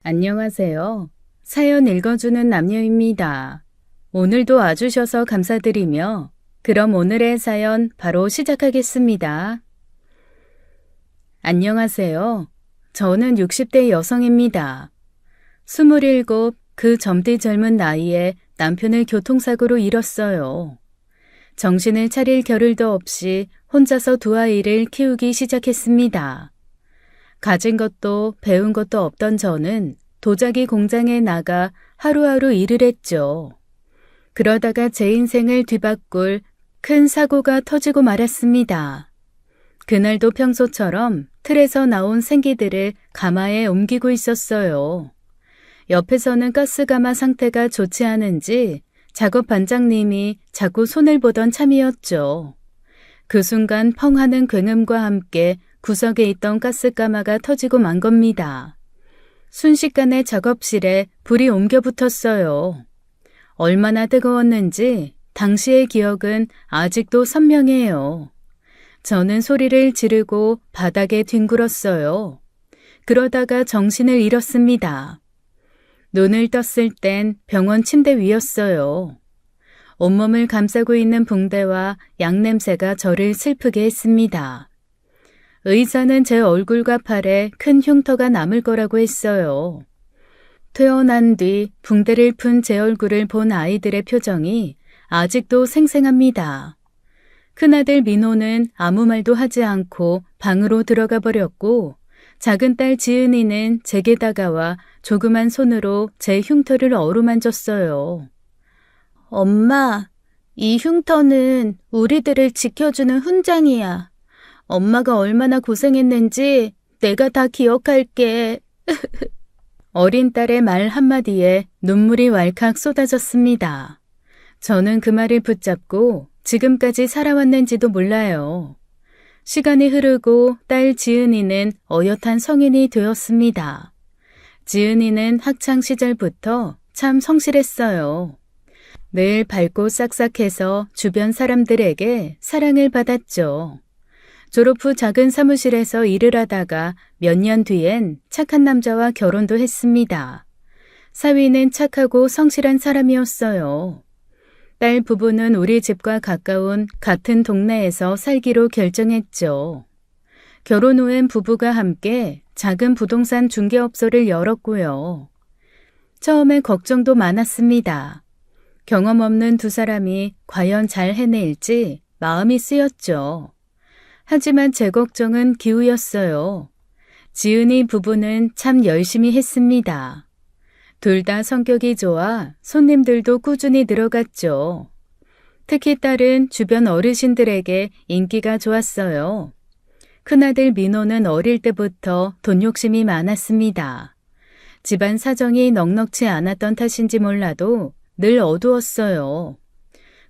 안녕하세요. 사연 읽어주는 남녀입니다. 오늘도 와주셔서 감사드리며 그럼 오늘의 사연 바로 시작하겠습니다. 안녕하세요. 저는 60대 여성입니다. 27, 그 젊디 젊은 나이에 남편을 교통사고로 잃었어요. 정신을 차릴 겨를도 없이 혼자서 두 아이를 키우기 시작했습니다. 가진 것도 배운 것도 없던 저는 도자기 공장에 나가 하루하루 일을 했죠. 그러다가 제 인생을 뒤바꿀 큰 사고가 터지고 말았습니다. 그날도 평소처럼 틀에서 나온 생기들을 가마에 옮기고 있었어요. 옆에서는 가스가마 상태가 좋지 않은지 작업 반장님이 자꾸 손을 보던 참이었죠. 그 순간 펑 하는 굉음과 함께 구석에 있던 가스가마가 터지고 만 겁니다. 순식간에 작업실에 불이 옮겨 붙었어요. 얼마나 뜨거웠는지 당시의 기억은 아직도 선명해요. 저는 소리를 지르고 바닥에 뒹굴었어요. 그러다가 정신을 잃었습니다. 눈을 떴을 땐 병원 침대 위였어요. 온몸을 감싸고 있는 붕대와 양냄새가 저를 슬프게 했습니다. 의사는 제 얼굴과 팔에 큰 흉터가 남을 거라고 했어요. 퇴원한 뒤 붕대를 푼 제 얼굴을 본 아이들의 표정이 아직도 생생합니다. 큰아들 민호는 아무 말도 하지 않고 방으로 들어가 버렸고 작은 딸 지은이는 제게 다가와 조그만 손으로 제 흉터를 어루만졌어요. 엄마, 이 흉터는 우리들을 지켜주는 훈장이야. 엄마가 얼마나 고생했는지 내가 다 기억할게. 어린 딸의 말 한마디에 눈물이 왈칵 쏟아졌습니다. 저는 그 말을 붙잡고 지금까지 살아왔는지도 몰라요. 시간이 흐르고 딸 지은이는 어엿한 성인이 되었습니다. 지은이는 학창 시절부터 참 성실했어요. 늘 밝고 싹싹해서 주변 사람들에게 사랑을 받았죠. 졸업 후 작은 사무실에서 일을 하다가 몇 년 뒤엔 착한 남자와 결혼도 했습니다. 사위는 착하고 성실한 사람이었어요. 딸 부부는 우리 집과 가까운 같은 동네에서 살기로 결정했죠. 결혼 후엔 부부가 함께 작은 부동산 중개업소를 열었고요. 처음에 걱정도 많았습니다. 경험 없는 두 사람이 과연 잘 해낼지 마음이 쓰였죠. 하지만 제 걱정은 기우였어요. 지은이 부부는 참 열심히 했습니다. 둘 다 성격이 좋아 손님들도 꾸준히 늘어갔죠. 특히 딸은 주변 어르신들에게 인기가 좋았어요. 큰아들 민호는 어릴 때부터 돈 욕심이 많았습니다. 집안 사정이 넉넉지 않았던 탓인지 몰라도 늘 어두웠어요.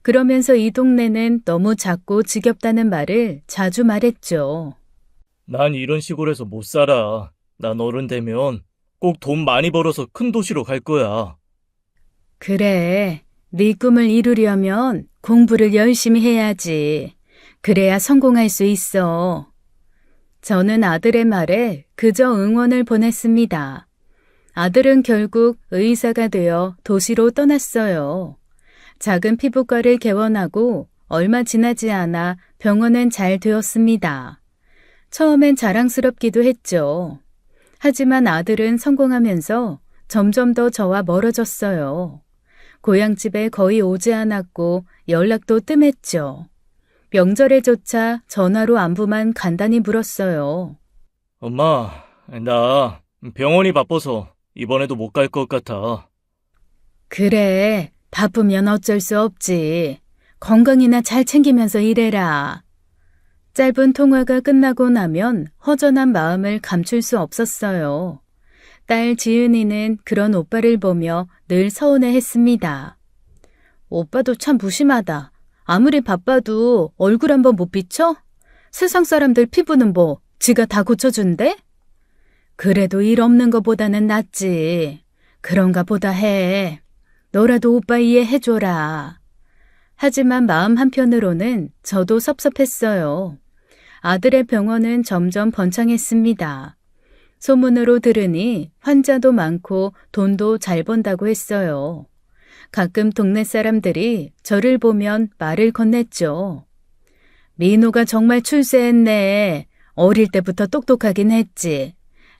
그러면서 이 동네는 너무 작고 지겹다는 말을 자주 말했죠. 난 이런 시골에서 못 살아. 난 어른 되면 꼭 돈 많이 벌어서 큰 도시로 갈 거야. 그래, 네 꿈을 이루려면 공부를 열심히 해야지. 그래야 성공할 수 있어. 저는 아들의 말에 그저 응원을 보냈습니다. 아들은 결국 의사가 되어 도시로 떠났어요. 작은 피부과를 개원하고 얼마 지나지 않아 병원은 잘 되었습니다. 처음엔 자랑스럽기도 했죠. 하지만 아들은 성공하면서 점점 더 저와 멀어졌어요. 고향집에 거의 오지 않았고 연락도 뜸했죠. 명절에조차 전화로 안부만 간단히 물었어요. 엄마, 나 병원이 바빠서 이번에도 못 갈 것 같아. 그래, 바쁘면 어쩔 수 없지. 건강이나 잘 챙기면서 일해라. 짧은 통화가 끝나고 나면 허전한 마음을 감출 수 없었어요. 딸 지은이는 그런 오빠를 보며 늘 서운해했습니다. 오빠도 참 무심하다. 아무리 바빠도 얼굴 한번 못 비춰? 세상 사람들 피부는 뭐 지가 다 고쳐준대? 그래도 일 없는 거보다는 낫지. 그런가 보다 해. 너라도 오빠 이해해줘라. 하지만 마음 한편으로는 저도 섭섭했어요. 아들의 병원은 점점 번창했습니다. 소문으로 들으니 환자도 많고 돈도 잘 번다고 했어요. 가끔 동네 사람들이 저를 보면 말을 건넸죠. 민호가 정말 출세했네. 어릴 때부터 똑똑하긴 했지.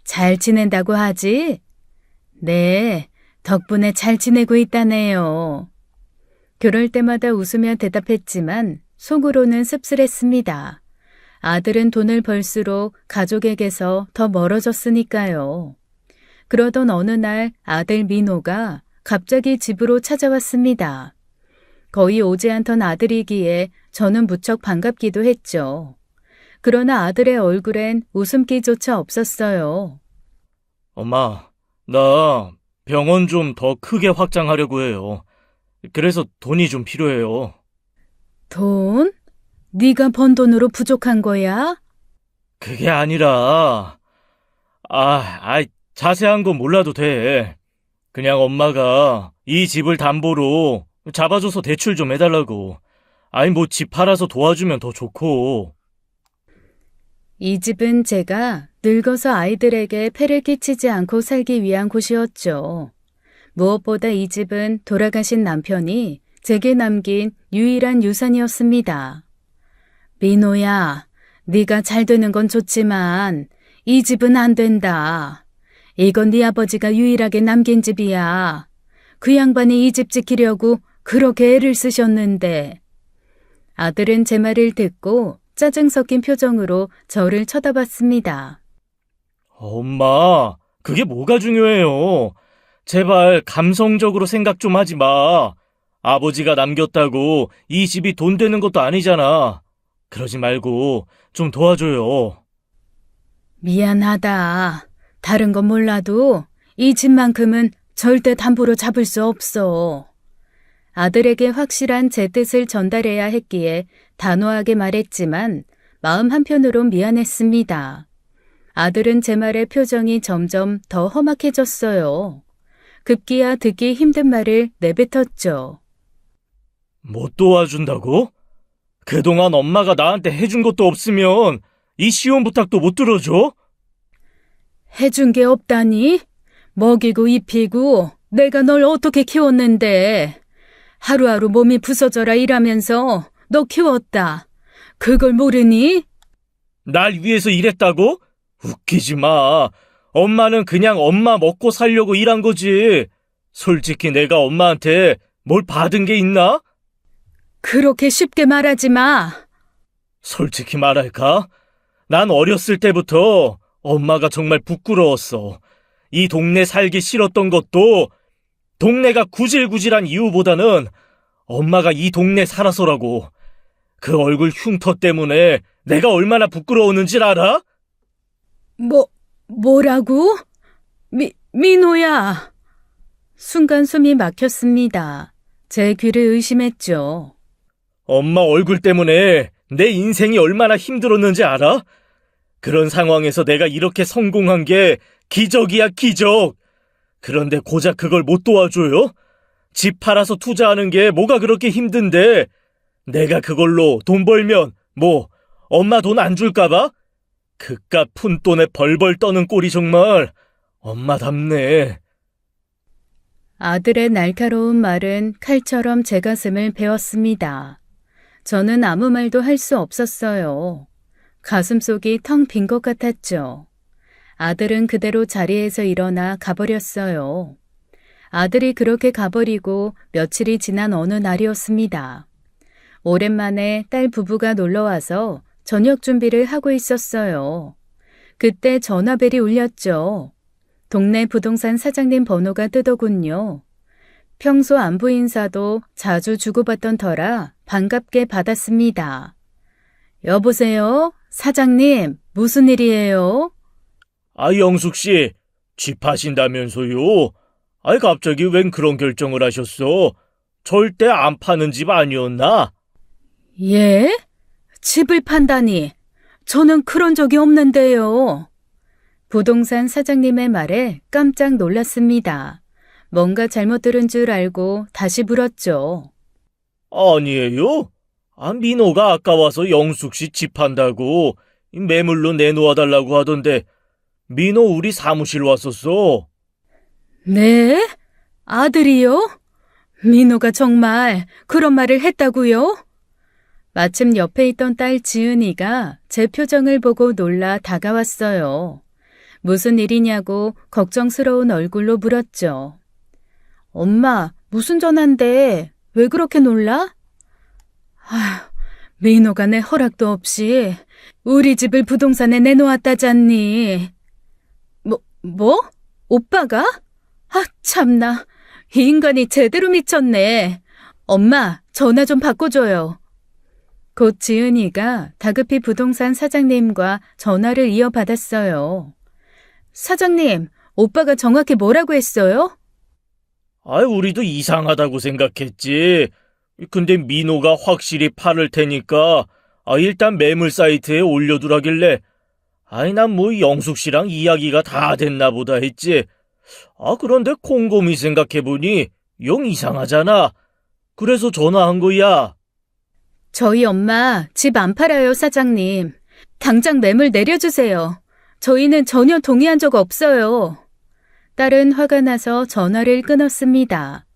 잘 지낸다고 하지? 네, 덕분에 잘 지내고 있다네요. 그럴 때마다 웃으며 대답했지만 속으로는 씁쓸했습니다. 아들은 돈을 벌수록 가족에게서 더 멀어졌으니까요. 그러던 어느 날 아들 민호가 갑자기 집으로 찾아왔습니다. 거의 오지 않던 아들이기에 저는 무척 반갑기도 했죠. 그러나 아들의 얼굴엔 웃음기조차 없었어요. 엄마, 나 병원 좀 더 크게 확장하려고 해요. 그래서 돈이 좀 필요해요. 돈? 네가 번 돈으로 부족한 거야? 그게 아니라, 자세한 건 몰라도 돼. 그냥 엄마가 이 집을 담보로 잡아줘서 대출 좀 해달라고. 집 팔아서 도와주면 더 좋고. 이 집은 제가 늙어서 아이들에게 폐를 끼치지 않고 살기 위한 곳이었죠. 무엇보다 이 집은 돌아가신 남편이 제게 남긴 유일한 유산이었습니다. 민호야, 네가 잘 되는 건 좋지만 이 집은 안 된다. 이건 네 아버지가 유일하게 남긴 집이야. 그 양반이 이 집 지키려고 그렇게 애를 쓰셨는데. 아들은 제 말을 듣고 짜증 섞인 표정으로 저를 쳐다봤습니다. 엄마, 그게 뭐가 중요해요? 제발 감성적으로 생각 좀 하지 마. 아버지가 남겼다고 이 집이 돈 되는 것도 아니잖아. 그러지 말고 좀 도와줘요. 미안하다. 다른 건 몰라도 이 집만큼은 절대 담보로 잡을 수 없어. 아들에게 확실한 제 뜻을 전달해야 했기에 단호하게 말했지만 마음 한편으론 미안했습니다. 아들은 제 말에 표정이 점점 더 험악해졌어요. 급기야 듣기 힘든 말을 내뱉었죠. 못 도와준다고? 그동안 엄마가 나한테 해준 것도 없으면 이 쉬운 부탁도 못 들어줘? 해준 게 없다니? 먹이고 입히고 내가 널 어떻게 키웠는데. 하루하루 몸이 부서져라 일하면서 너 키웠다. 그걸 모르니? 날 위해서 일했다고? 웃기지 마. 엄마는 그냥 엄마 먹고 살려고 일한 거지. 솔직히 내가 엄마한테 뭘 받은 게 있나? 그렇게 쉽게 말하지 마. 솔직히 말할까? 난 어렸을 때부터 엄마가 정말 부끄러웠어. 이 동네 살기 싫었던 것도 동네가 구질구질한 이유보다는 엄마가 이 동네 살아서라고. 그 얼굴 흉터 때문에 내가 얼마나 부끄러웠는지 알아? 뭐라고? 민호야. 순간 숨이 막혔습니다. 제 귀를 의심했죠. 엄마 얼굴 때문에 내 인생이 얼마나 힘들었는지 알아? 그런 상황에서 내가 이렇게 성공한 게 기적이야, 기적. 그런데 고작 그걸 못 도와줘요? 집 팔아서 투자하는 게 뭐가 그렇게 힘든데 내가 그걸로 돈 벌면 엄마 돈 안 줄까봐? 그깟 푼돈에 벌벌 떠는 꼴이 정말 엄마답네. 아들의 날카로운 말은 칼처럼 제 가슴을 베었습니다. 저는 아무 말도 할 수 없었어요. 가슴속이 텅 빈 것 같았죠. 아들은 그대로 자리에서 일어나 가버렸어요. 아들이 그렇게 가버리고 며칠이 지난 어느 날이었습니다. 오랜만에 딸 부부가 놀러와서 저녁 준비를 하고 있었어요. 그때 전화벨이 울렸죠. 동네 부동산 사장님 번호가 뜨더군요. 평소 안부 인사도 자주 주고받던 터라 반갑게 받았습니다. 여보세요? 사장님, 무슨 일이에요? 영숙 씨, 집 하신다면서요? 갑자기 웬 그런 결정을 하셨어? 절대 안 파는 집 아니었나? 예? 집을 판다니. 저는 그런 적이 없는데요. 부동산 사장님의 말에 깜짝 놀랐습니다. 뭔가 잘못 들은 줄 알고 다시 물었죠. 아니에요. 민호가 아까 와서 영숙 씨 집 판다고 매물로 내놓아달라고 하던데 민호 우리 사무실 왔었어. 네? 아들이요? 민호가 정말 그런 말을 했다고요? 마침 옆에 있던 딸 지은이가 제 표정을 보고 놀라 다가왔어요. 무슨 일이냐고 걱정스러운 얼굴로 물었죠. 엄마, 무슨 전화인데 왜 그렇게 놀라? 민호가 내 허락도 없이 우리 집을 부동산에 내놓았다잖니. 뭐? 오빠가? 참나. 이 인간이 제대로 미쳤네. 엄마, 전화 좀 바꿔줘요. 곧 지은이가 다급히 부동산 사장님과 전화를 이어받았어요. 사장님, 오빠가 정확히 뭐라고 했어요? 우리도 이상하다고 생각했지. 근데 민호가 확실히 팔을 테니까 일단 매물 사이트에 올려두라길래 난 뭐 영숙 씨랑 이야기가 다 됐나 보다 했지. 그런데 곰곰이 생각해보니 영 이상하잖아. 그래서 전화한 거야. 저희 엄마 집 안 팔아요, 사장님. 당장 매물 내려주세요. 저희는 전혀 동의한 적 없어요. 딸은 화가 나서 전화를 끊었습니다.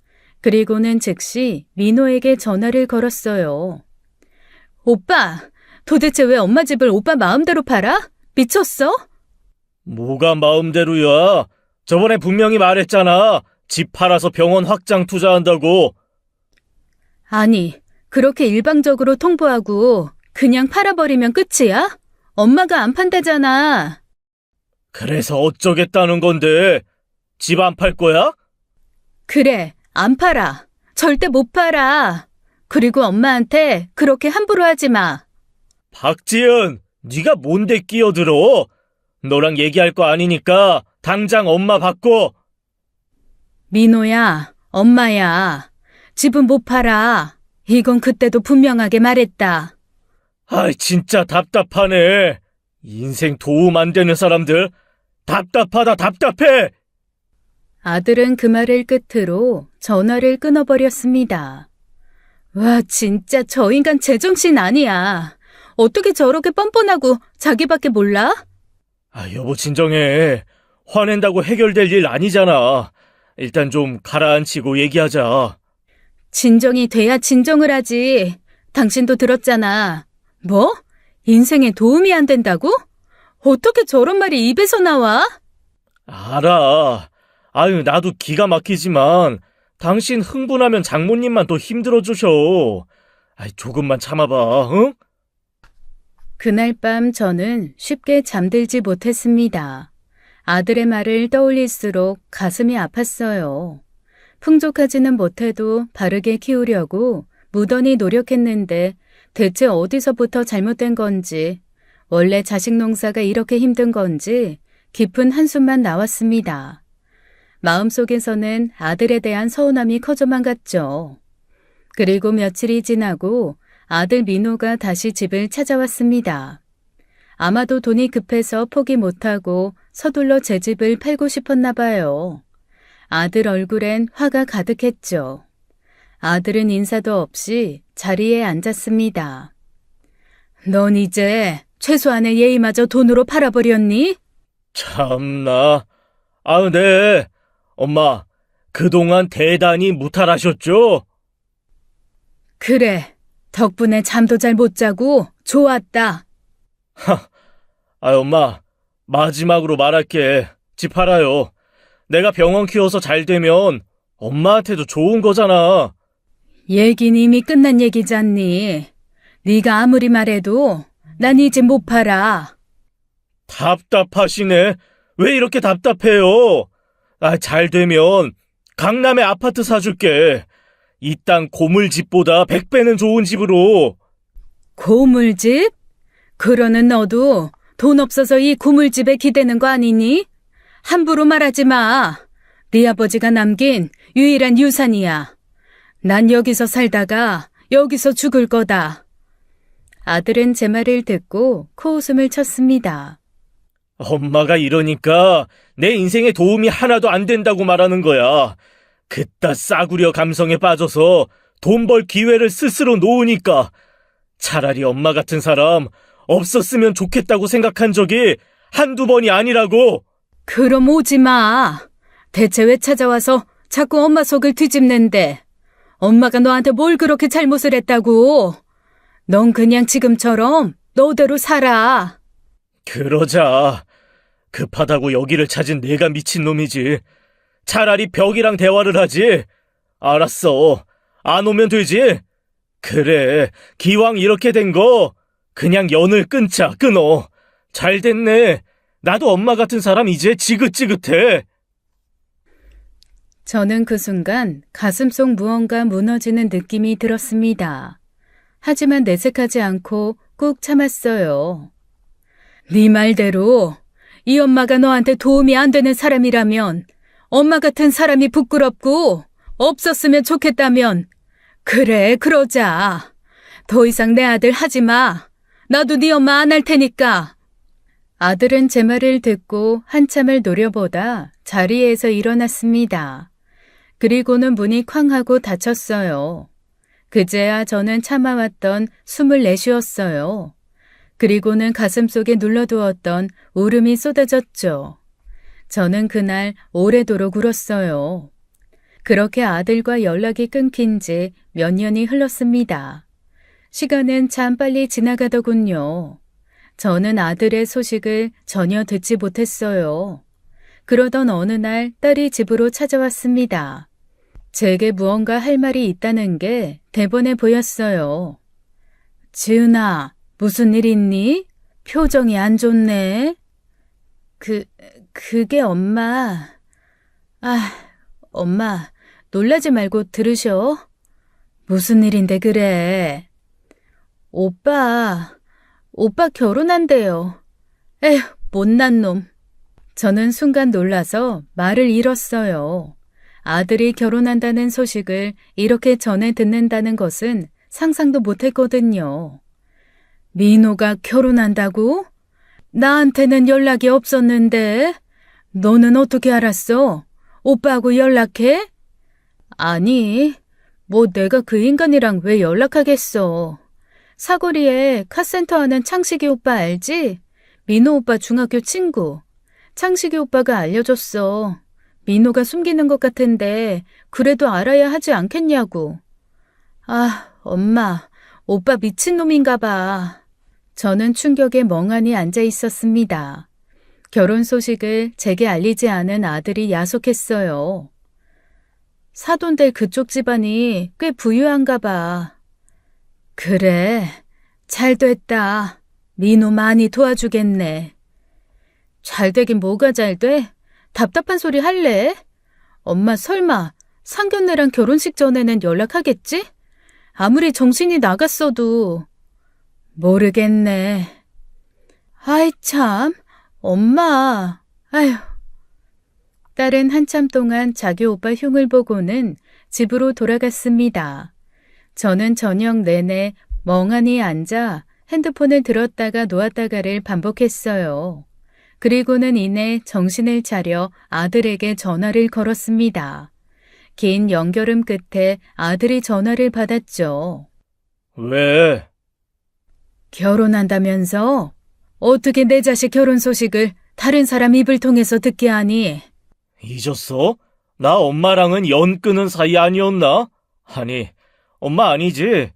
그리고는 즉시 민호에게 전화를 걸었어요. 오빠, 도대체 왜 엄마 집을 오빠 마음대로 팔아? 미쳤어? 뭐가 마음대로야. 저번에 분명히 말했잖아. 집 팔아서 병원 확장 투자한다고. 아니, 그렇게 일방적으로 통보하고 그냥 팔아버리면 끝이야? 엄마가 안 판다잖아. 그래서 어쩌겠다는 건데. 집 안 팔 거야? 그래, 안 팔아. 절대 못 팔아. 그리고 엄마한테 그렇게 함부로 하지 마. 박지은, 네가 뭔데 끼어들어? 너랑 얘기할 거 아니니까 당장 엄마 바꿔. 민호야, 엄마야. 집은 못 팔아. 이건 그때도 분명하게 말했다. 진짜 답답하네. 인생 도움 안 되는 사람들. 답답하다, 답답해. 아들은 그 말을 끝으로 전화를 끊어버렸습니다. 와, 진짜 저 인간 제정신 아니야. 어떻게 저렇게 뻔뻔하고 자기밖에 몰라? 여보 진정해. 화낸다고 해결될 일 아니잖아. 일단 좀 가라앉히고 얘기하자. 진정이 돼야 진정을 하지. 당신도 들었잖아. 뭐? 인생에 도움이 안 된다고? 어떻게 저런 말이 입에서 나와? 알아. 나도 기가 막히지만 당신 흥분하면 장모님만 더 힘들어주셔. 조금만 참아봐, 응? 그날 밤 저는 쉽게 잠들지 못했습니다. 아들의 말을 떠올릴수록 가슴이 아팠어요. 풍족하지는 못해도 바르게 키우려고 무던히 노력했는데 대체 어디서부터 잘못된 건지, 원래 자식 농사가 이렇게 힘든 건지 깊은 한숨만 나왔습니다. 마음속에서는 아들에 대한 서운함이 커져만 갔죠. 그리고 며칠이 지나고 아들 민호가 다시 집을 찾아왔습니다. 아마도 돈이 급해서 포기 못하고 서둘러 제 집을 팔고 싶었나 봐요. 아들 얼굴엔 화가 가득했죠. 아들은 인사도 없이 자리에 앉았습니다. 넌 이제 최소한의 예의마저 돈으로 팔아버렸니? 참나. 네. 엄마, 그동안 대단히 무탈하셨죠? 그래, 덕분에 잠도 잘 못 자고 좋았다. 엄마, 마지막으로 말할게. 집 팔아요. 내가 병원 키워서 잘 되면 엄마한테도 좋은 거잖아. 얘긴 이미 끝난 얘기잖니. 네가 아무리 말해도 난 이 집 못 팔아. 답답하시네. 왜 이렇게 답답해요? 잘 되면 강남에 아파트 사줄게. 이 땅 고물집보다 100배는 좋은 집으로. 고물집? 그러는 너도 돈 없어서 이 고물집에 기대는 거 아니니? 함부로 말하지 마. 네 아버지가 남긴 유일한 유산이야. 난 여기서 살다가 여기서 죽을 거다. 아들은 제 말을 듣고 코웃음을 쳤습니다. 엄마가 이러니까 내 인생에 도움이 하나도 안 된다고 말하는 거야. 그따 싸구려 감성에 빠져서 돈 벌 기회를 스스로 놓으니까. 차라리 엄마 같은 사람 없었으면 좋겠다고 생각한 적이 한두 번이 아니라고. 그럼 오지 마. 대체 왜 찾아와서 자꾸 엄마 속을 뒤집는데? 엄마가 너한테 뭘 그렇게 잘못을 했다고? 넌 그냥 지금처럼 너대로 살아. 그러자. 급하다고 여기를 찾은 내가 미친놈이지. 차라리 벽이랑 대화를 하지. 알았어. 안 오면 되지. 그래, 기왕 이렇게 된 거 그냥 연을 끊어. 잘 됐네. 나도 엄마 같은 사람 이제 지긋지긋해. 저는 그 순간 가슴속 무언가 무너지는 느낌이 들었습니다. 하지만 내색하지 않고 꾹 참았어요. 네 말대로 이 엄마가 너한테 도움이 안 되는 사람이라면, 엄마 같은 사람이 부끄럽고 없었으면 좋겠다면, 그래, 그러자. 더 이상 내 아들 하지 마. 나도 네 엄마 안 할 테니까. 아들은 제 말을 듣고 한참을 노려보다 자리에서 일어났습니다. 그리고는 문이 쾅 하고 닫혔어요. 그제야 저는 참아왔던 숨을 내쉬었어요. 그리고는 가슴속에 눌러두었던 울음이 쏟아졌죠. 저는 그날 오래도록 울었어요. 그렇게 아들과 연락이 끊긴 지 몇 년이 흘렀습니다. 시간은 참 빨리 지나가더군요. 저는 아들의 소식을 전혀 듣지 못했어요. 그러던 어느 날 딸이 집으로 찾아왔습니다. 제게 무언가 할 말이 있다는 게 대번에 보였어요. 지은아, 무슨 일 있니? 표정이 안 좋네. 그게 엄마. 엄마, 놀라지 말고 들으셔. 무슨 일인데 그래? 오빠 결혼한대요. 에휴, 못난 놈. 저는 순간 놀라서 말을 잃었어요. 아들이 결혼한다는 소식을 이렇게 전해 듣는다는 것은 상상도 못했거든요. 민호가 결혼한다고? 나한테는 연락이 없었는데. 너는 어떻게 알았어? 오빠하고 연락해? 아니, 뭐 내가 그 인간이랑 왜 연락하겠어. 사거리에 카센터 하는 창식이 오빠 알지? 민호 오빠 중학교 친구. 창식이 오빠가 알려줬어. 민호가 숨기는 것 같은데 그래도 알아야 하지 않겠냐고. 엄마, 오빠 미친놈인가 봐. 저는 충격에 멍하니 앉아 있었습니다. 결혼 소식을 제게 알리지 않은 아들이 야속했어요. 사돈들 그쪽 집안이 꽤 부유한가 봐. 그래, 잘 됐다. 민호 많이 도와주겠네. 잘 되긴 뭐가 잘 돼? 답답한 소리 할래? 엄마 설마 상견례랑 결혼식 전에는 연락하겠지? 아무리 정신이 나갔어도. 모르겠네. 아이 참, 엄마. 아휴. 딸은 한참 동안 자기 오빠 흉을 보고는 집으로 돌아갔습니다. 저는 저녁 내내 멍하니 앉아 핸드폰을 들었다가 놓았다가를 반복했어요. 그리고는 이내 정신을 차려 아들에게 전화를 걸었습니다. 긴 연결음 끝에 아들이 전화를 받았죠. 왜? 결혼한다면서? 어떻게 내 자식 결혼 소식을 다른 사람 입을 통해서 듣게 하니? 잊었어? 나 엄마랑은 연 끊은 사이 아니었나? 아니, 엄마 아니지?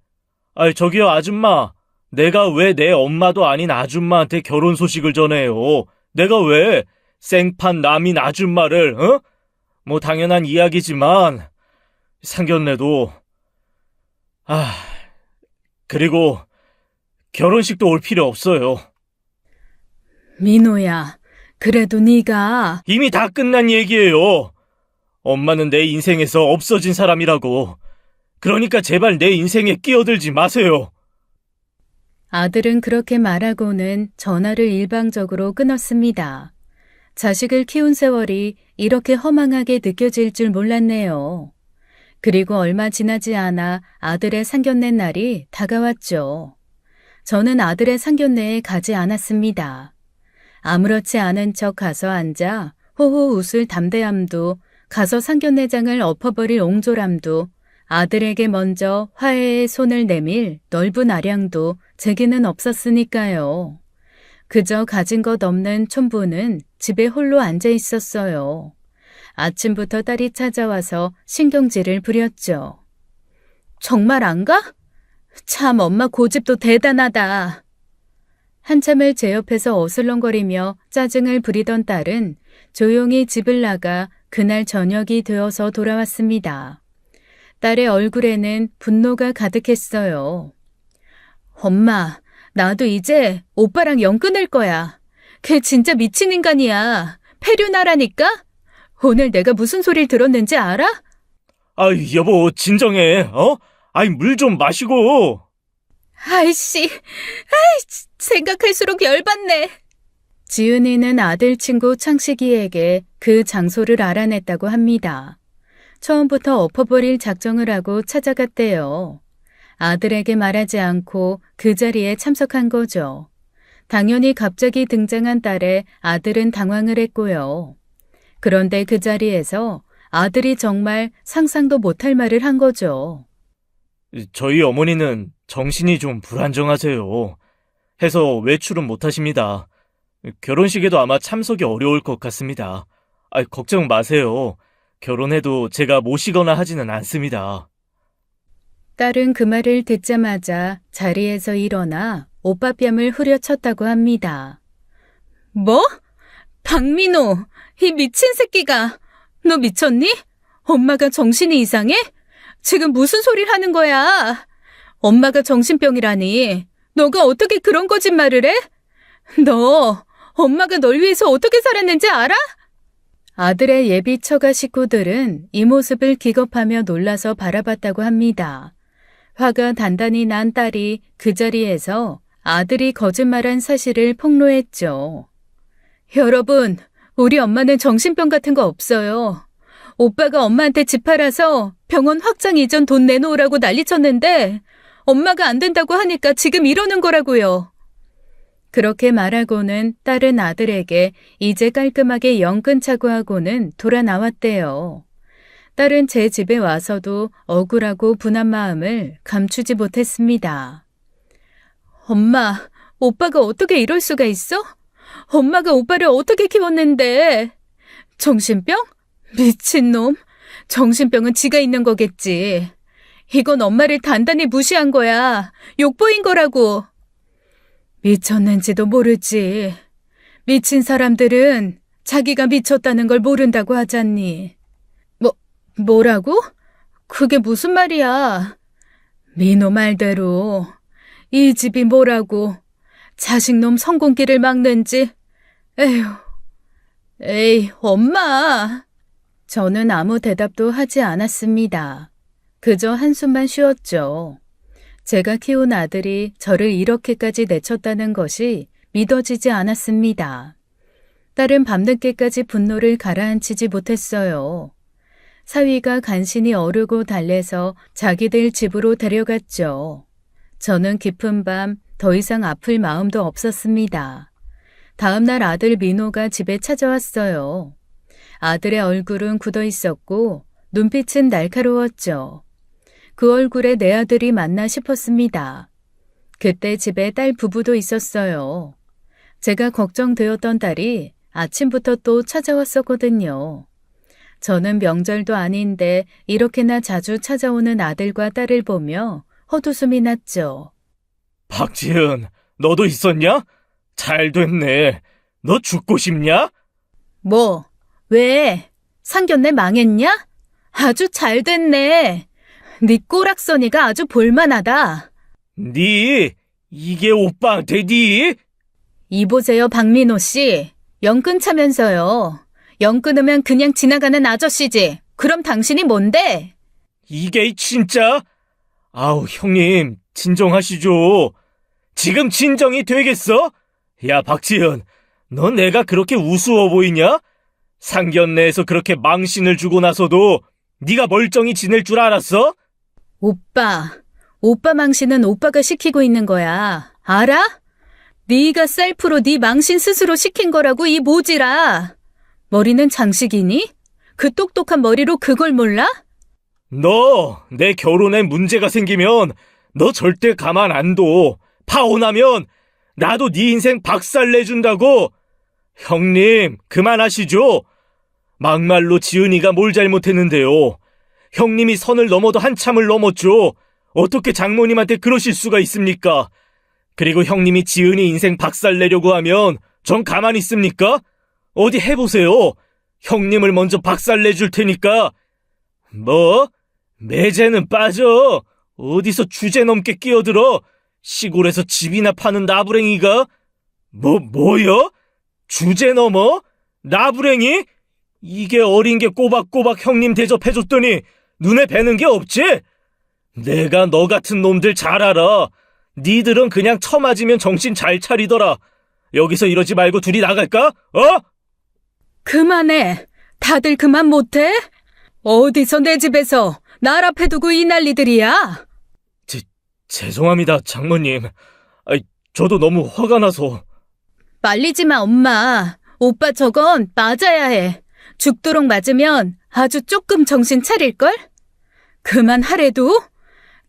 저기요, 아줌마. 내가 왜 내 엄마도 아닌 아줌마한테 결혼 소식을 전해요? 내가 왜 생판 남인 아줌마를, 뭐 당연한 이야기지만 상견례도 그리고 결혼식도 올 필요 없어요. 민호야, 그래도 네가 이미 다 끝난 얘기예요. 엄마는 내 인생에서 없어진 사람이라고. 그러니까 제발 내 인생에 끼어들지 마세요. 아들은 그렇게 말하고는 전화를 일방적으로 끊었습니다. 자식을 키운 세월이 이렇게 허망하게 느껴질 줄 몰랐네요. 그리고 얼마 지나지 않아 아들의 상견례 날이 다가왔죠. 저는 아들의 상견례에 가지 않았습니다. 아무렇지 않은 척 가서 앉아 호호 웃을 담대함도, 가서 상견례장을 엎어버릴 옹졸함도, 아들에게 먼저 화해의 손을 내밀 넓은 아량도 제게는 없었으니까요. 그저 가진 것 없는 촌부는 집에 홀로 앉아 있었어요. 아침부터 딸이 찾아와서 신경질을 부렸죠. 정말 안 가? 참 엄마 고집도 대단하다. 한참을 제 옆에서 어슬렁거리며 짜증을 부리던 딸은 조용히 집을 나가 그날 저녁이 되어서 돌아왔습니다. 딸의 얼굴에는 분노가 가득했어요. 엄마, 나도 이제 오빠랑 연 끊을 거야. 걔 진짜 미친 인간이야. 폐륜하라니까? 오늘 내가 무슨 소리를 들었는지 알아? 아이, 여보, 진정해, 아이, 물 좀 마시고. 아이씨, 생각할수록 열받네. 지은이는 아들 친구 창식이에게 그 장소를 알아냈다고 합니다. 처음부터 엎어버릴 작정을 하고 찾아갔대요. 아들에게 말하지 않고 그 자리에 참석한 거죠. 당연히 갑자기 등장한 딸에 아들은 당황을 했고요. 그런데 그 자리에서 아들이 정말 상상도 못할 말을 한 거죠. 저희 어머니는 정신이 좀 불안정하세요. 해서 외출은 못하십니다. 결혼식에도 아마 참석이 어려울 것 같습니다. 걱정 마세요. 결혼해도 제가 모시거나 하지는 않습니다. 딸은 그 말을 듣자마자 자리에서 일어나 오빠 뺨을 후려쳤다고 합니다. 뭐? 박민호, 이 미친 새끼가. 너 미쳤니? 엄마가 정신이 이상해? 지금 무슨 소리를 하는 거야? 엄마가 정신병이라니. 너가 어떻게 그런 거짓말을 해? 너, 엄마가 널 위해서 어떻게 살았는지 알아? 아들의 예비 처가 식구들은 이 모습을 기겁하며 놀라서 바라봤다고 합니다. 화가 단단히 난 딸이 그 자리에서 아들이 거짓말한 사실을 폭로했죠. 여러분, 우리 엄마는 정신병 같은 거 없어요. 오빠가 엄마한테 집 팔아서 병원 확장 이전 돈 내놓으라고 난리쳤는데 엄마가 안 된다고 하니까 지금 이러는 거라고요. 그렇게 말하고는 딸은 아들에게 이제 깔끔하게 연 끊자고 하고는 돌아 나왔대요. 딸은 제 집에 와서도 억울하고 분한 마음을 감추지 못했습니다. 엄마, 오빠가 어떻게 이럴 수가 있어? 엄마가 오빠를 어떻게 키웠는데? 정신병? 미친놈. 정신병은 지가 있는 거겠지. 이건 엄마를 단단히 무시한 거야. 욕보인 거라고. 미쳤는지도 모르지. 미친 사람들은 자기가 미쳤다는 걸 모른다고 하잖니. 뭐라고? 그게 무슨 말이야? 민호 말대로 이 집이 뭐라고 자식놈 성공길을 막는지. 에이, 엄마. 저는 아무 대답도 하지 않았습니다. 그저 한숨만 쉬었죠. 제가 키운 아들이 저를 이렇게까지 내쳤다는 것이 믿어지지 않았습니다. 딸은 밤늦게까지 분노를 가라앉히지 못했어요. 사위가 간신히 어르고 달래서 자기들 집으로 데려갔죠. 저는 깊은 밤 더 이상 아플 마음도 없었습니다. 다음 날 아들 민호가 집에 찾아왔어요. 아들의 얼굴은 굳어 있었고 눈빛은 날카로웠죠. 그 얼굴에 내 아들이 맞나 싶었습니다. 그때 집에 딸 부부도 있었어요. 제가 걱정되었던 딸이 아침부터 또 찾아왔었거든요. 저는 명절도 아닌데 이렇게나 자주 찾아오는 아들과 딸을 보며 헛웃음이 났죠. 박지은, 너도 있었냐? 잘 됐네. 너 죽고 싶냐? 뭐? 왜? 상견례 망했냐? 아주 잘 됐네. 네 꼬락서니가 아주 볼만하다. 이게 오빠한테 이보세요, 박민호 씨. 연 끊자면서요. 연 끊으면 그냥 지나가는 아저씨지. 그럼 당신이 뭔데? 이게 진짜? 아우, 형님, 진정하시죠. 지금 진정이 되겠어? 야, 박지은, 너 내가 그렇게 우스워 보이냐? 상견례에서 그렇게 망신을 주고 나서도 네가 멀쩡히 지낼 줄 알았어? 오빠 망신은 오빠가 시키고 있는 거야. 알아? 네가 셀프로 네 망신 스스로 시킨 거라고 이 모지라. 머리는 장식이니? 그 똑똑한 머리로 그걸 몰라? 너 내 결혼에 문제가 생기면 너 절대 가만 안 둬. 파혼하면 나도 네 인생 박살내준다고. 형님, 그만하시죠. 막말로 지은이가 뭘 잘못했는데요. 형님이 선을 넘어도 한참을 넘었죠. 어떻게 장모님한테 그러실 수가 있습니까? 그리고 형님이 지은이 인생 박살내려고 하면 전 가만히 있습니까? 어디 해보세요. 형님을 먼저 박살내줄 테니까. 뭐? 매제는 빠져. 어디서 주제 넘게 끼어들어. 시골에서 집이나 파는 나부랭이가? 뭐요? 주제 넘어? 나부랭이? 이게 어린 게 꼬박꼬박 형님 대접해줬더니 눈에 뵈는 게 없지? 내가 너 같은 놈들 잘 알아. 니들은 그냥 처맞으면 정신 잘 차리더라. 여기서 이러지 말고 둘이 나갈까? 어? 그만해. 다들 그만 못해? 어디서 내 집에서 날 앞에 두고 이 난리들이야? 죄송합니다, 장모님. 저도 너무 화가 나서. 말리지 마, 엄마. 오빠 저건 맞아야 해. 죽도록 맞으면 아주 조금 정신 차릴걸? 그만하래도?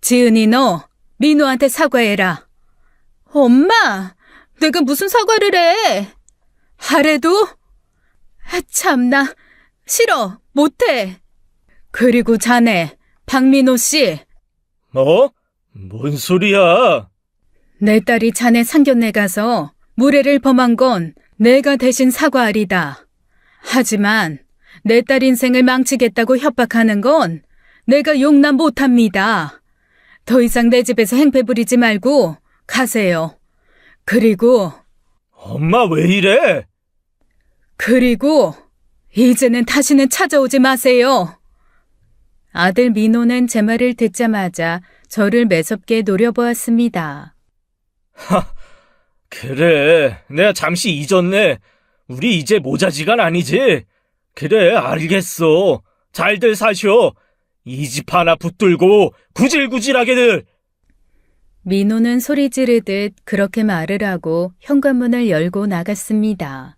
지은이 너 민호한테 사과해라. 엄마, 내가 무슨 사과를 해? 하래도? 참나, 싫어, 못해. 그리고 자네, 박민호 씨. 뭐? 뭔 소리야? 내 딸이 자네 상견례 가서 무례를 범한 건 내가 대신 사과하리다. 하지만 내 딸 인생을 망치겠다고 협박하는 건 내가 용납 못합니다. 더 이상 내 집에서 행패 부리지 말고 가세요. 그리고 엄마 왜 이래? 그리고 이제는 다시는 찾아오지 마세요. 아들 민호는 제 말을 듣자마자 저를 매섭게 노려보았습니다. 그래, 내가 잠시 잊었네. 우리 이제 모자지간 아니지? 그래, 알겠어. 잘들 사셔. 이 집 하나 붙들고 구질구질하게들. 민호는 소리 지르듯 그렇게 말을 하고 현관문을 열고 나갔습니다.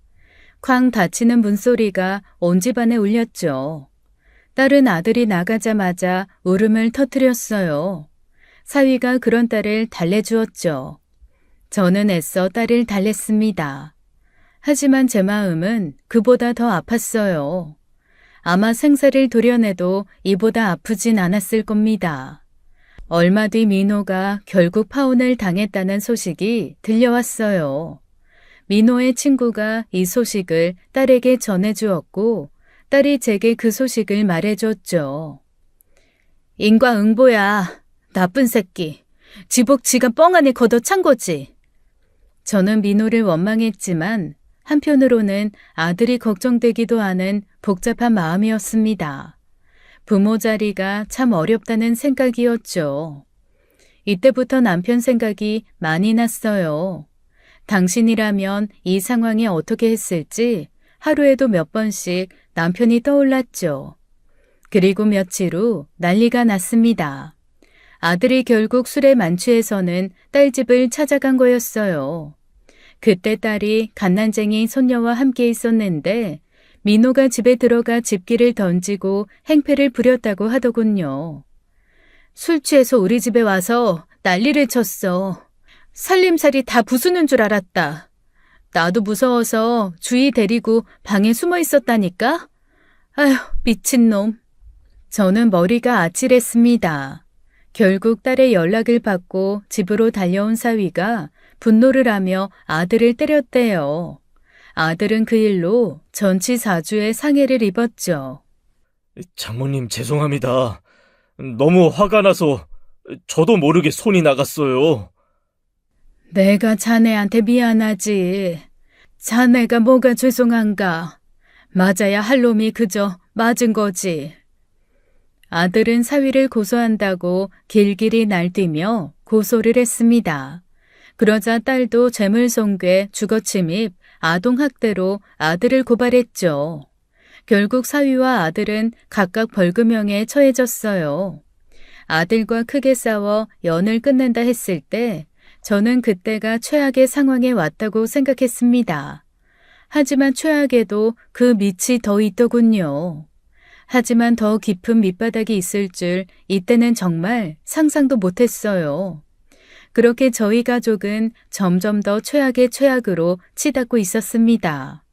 쾅 닫히는 문소리가 온 집안에 울렸죠. 딸은 아들이 나가자마자 울음을 터뜨렸어요. 사위가 그런 딸을 달래주었죠. 저는 애써 딸을 달랬습니다. 하지만 제 마음은 그보다 더 아팠어요. 아마 생사를 도려내도 이보다 아프진 않았을 겁니다. 얼마 뒤 민호가 결국 파혼을 당했다는 소식이 들려왔어요. 민호의 친구가 이 소식을 딸에게 전해주었고 딸이 제게 그 소식을 말해줬죠. 인과응보야. 나쁜 새끼. 지복 지가 뻥안에 걷어찬 거지. 저는 민호를 원망했지만 한편으로는 아들이 걱정되기도 하는 복잡한 마음이었습니다. 부모 자리가 참 어렵다는 생각이었죠. 이때부터 남편 생각이 많이 났어요. 당신이라면 이 상황에 어떻게 했을지 하루에도 몇 번씩 남편이 떠올랐죠. 그리고 며칠 후 난리가 났습니다. 아들이 결국 술에 만취해서는 딸 집을 찾아간 거였어요. 그때 딸이 갓난쟁이 손녀와 함께 있었는데 민호가 집에 들어가 집기를 던지고 행패를 부렸다고 하더군요. 술 취해서 우리 집에 와서 난리를 쳤어. 살림살이 다 부수는 줄 알았다. 나도 무서워서 주희 데리고 방에 숨어 있었다니까? 아휴, 미친놈. 저는 머리가 아찔했습니다. 결국 딸의 연락을 받고 집으로 달려온 사위가 분노를 하며 아들을 때렸대요. 아들은 그 일로 전치사주의 상해를 입었죠. 장모님 죄송합니다. 너무 화가 나서 저도 모르게 손이 나갔어요. 내가 자네한테 미안하지. 자네가 뭐가 죄송한가. 맞아야 할 놈이 그저 맞은 거지. 아들은 사위를 고소한다고 길길이 날뛰며 고소를 했습니다. 그러자 딸도 재물손괴, 주거침입, 아동학대로 아들을 고발했죠. 결국 사위와 아들은 각각 벌금형에 처해졌어요. 아들과 크게 싸워 연을 끝낸다 했을 때 저는 그때가 최악의 상황에 왔다고 생각했습니다. 하지만 최악에도 그 밑이 더 있더군요. 하지만 더 깊은 밑바닥이 있을 줄 이때는 정말 상상도 못했어요. 그렇게 저희 가족은 점점 더 최악의 최악으로 치닫고 있었습니다.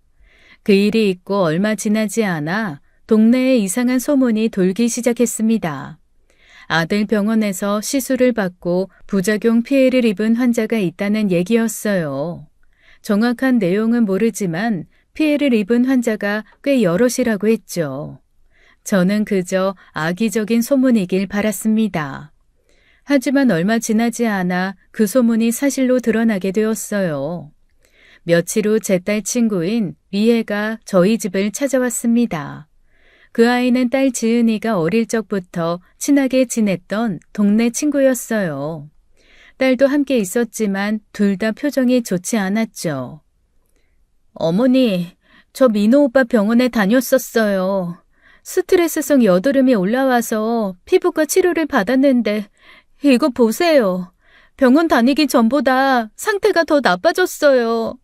그 일이 있고 얼마 지나지 않아 동네에 이상한 소문이 돌기 시작했습니다. 아들 병원에서 시술을 받고 부작용 피해를 입은 환자가 있다는 얘기였어요. 정확한 내용은 모르지만 피해를 입은 환자가 꽤 여럿이라고 했죠. 저는 그저 악의적인 소문이길 바랐습니다. 하지만 얼마 지나지 않아 그 소문이 사실로 드러나게 되었어요. 며칠 후 제 딸 친구인 미애가 저희 집을 찾아왔습니다. 그 아이는 딸 지은이가 어릴 적부터 친하게 지냈던 동네 친구였어요. 딸도 함께 있었지만 둘 다 표정이 좋지 않았죠. 어머니, 저 민호 오빠 병원에 다녔었어요. 스트레스성 여드름이 올라와서 피부과 치료를 받았는데 이거 보세요. 병원 다니기 전보다 상태가 더 나빠졌어요.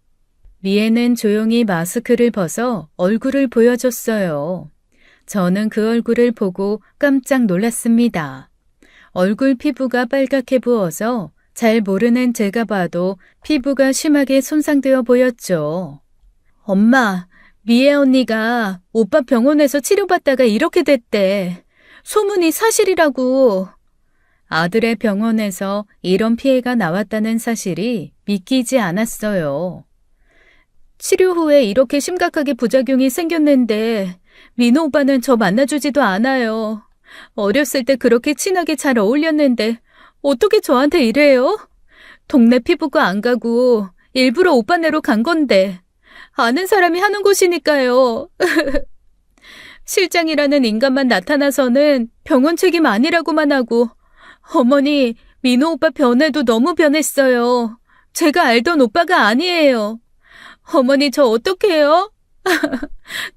미애는 조용히 마스크를 벗어 얼굴을 보여줬어요. 저는 그 얼굴을 보고 깜짝 놀랐습니다. 얼굴 피부가 빨갛게 부어서 잘 모르는 제가 봐도 피부가 심하게 손상되어 보였죠. 엄마, 미애 언니가 오빠 병원에서 치료받다가 이렇게 됐대. 소문이 사실이라고. 아들의 병원에서 이런 피해가 나왔다는 사실이 믿기지 않았어요. 치료 후에 이렇게 심각하게 부작용이 생겼는데 민호 오빠는 저 만나주지도 않아요. 어렸을 때 그렇게 친하게 잘 어울렸는데 어떻게 저한테 이래요? 동네 피부과 안 가고 일부러 오빠네로 간 건데 아는 사람이 하는 곳이니까요. 실장이라는 인간만 나타나서는 병원 책임 아니라고만 하고 어머니, 민호 오빠 변해도 너무 변했어요. 제가 알던 오빠가 아니에요. 어머니 저 어떡해요?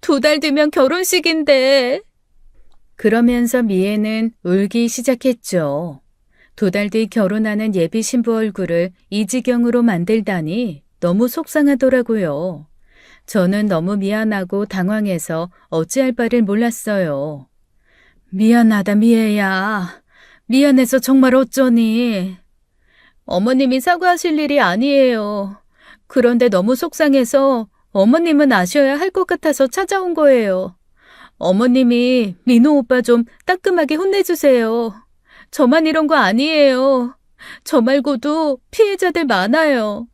2달 뒤면 결혼식인데. 그러면서 미애는 울기 시작했죠. 2달 뒤 결혼하는 예비 신부 얼굴을 이 지경으로 만들다니 너무 속상하더라고요. 저는 너무 미안하고 당황해서 어찌할 바를 몰랐어요. 미안하다 미애야. 미안해서 정말 어쩌니. 어머님이 사과하실 일이 아니에요. 그런데 너무 속상해서 어머님은 아셔야 할 것 같아서 찾아온 거예요. 어머님이 민호 오빠 좀 따끔하게 혼내주세요. 저만 이런 거 아니에요. 저 말고도 피해자들 많아요.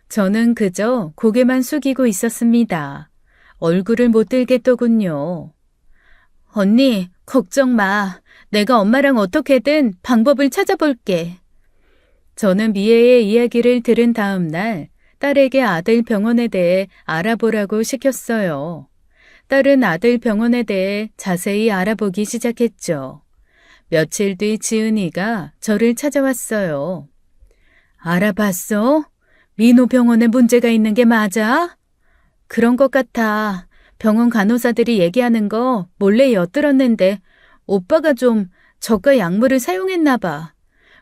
저는 그저 고개만 숙이고 있었습니다. 얼굴을 못 들겠더군요. 언니, 걱정 마. 내가 엄마랑 어떻게든 방법을 찾아볼게. 저는 미애의 이야기를 들은 다음 날 딸에게 아들 병원에 대해 알아보라고 시켰어요. 딸은 아들 병원에 대해 자세히 알아보기 시작했죠. 며칠 뒤 지은이가 저를 찾아왔어요. 알아봤어? 민호 병원에 문제가 있는 게 맞아? 그런 것 같아. 병원 간호사들이 얘기하는 거 몰래 엿들었는데 오빠가 좀 저가 약물을 사용했나 봐.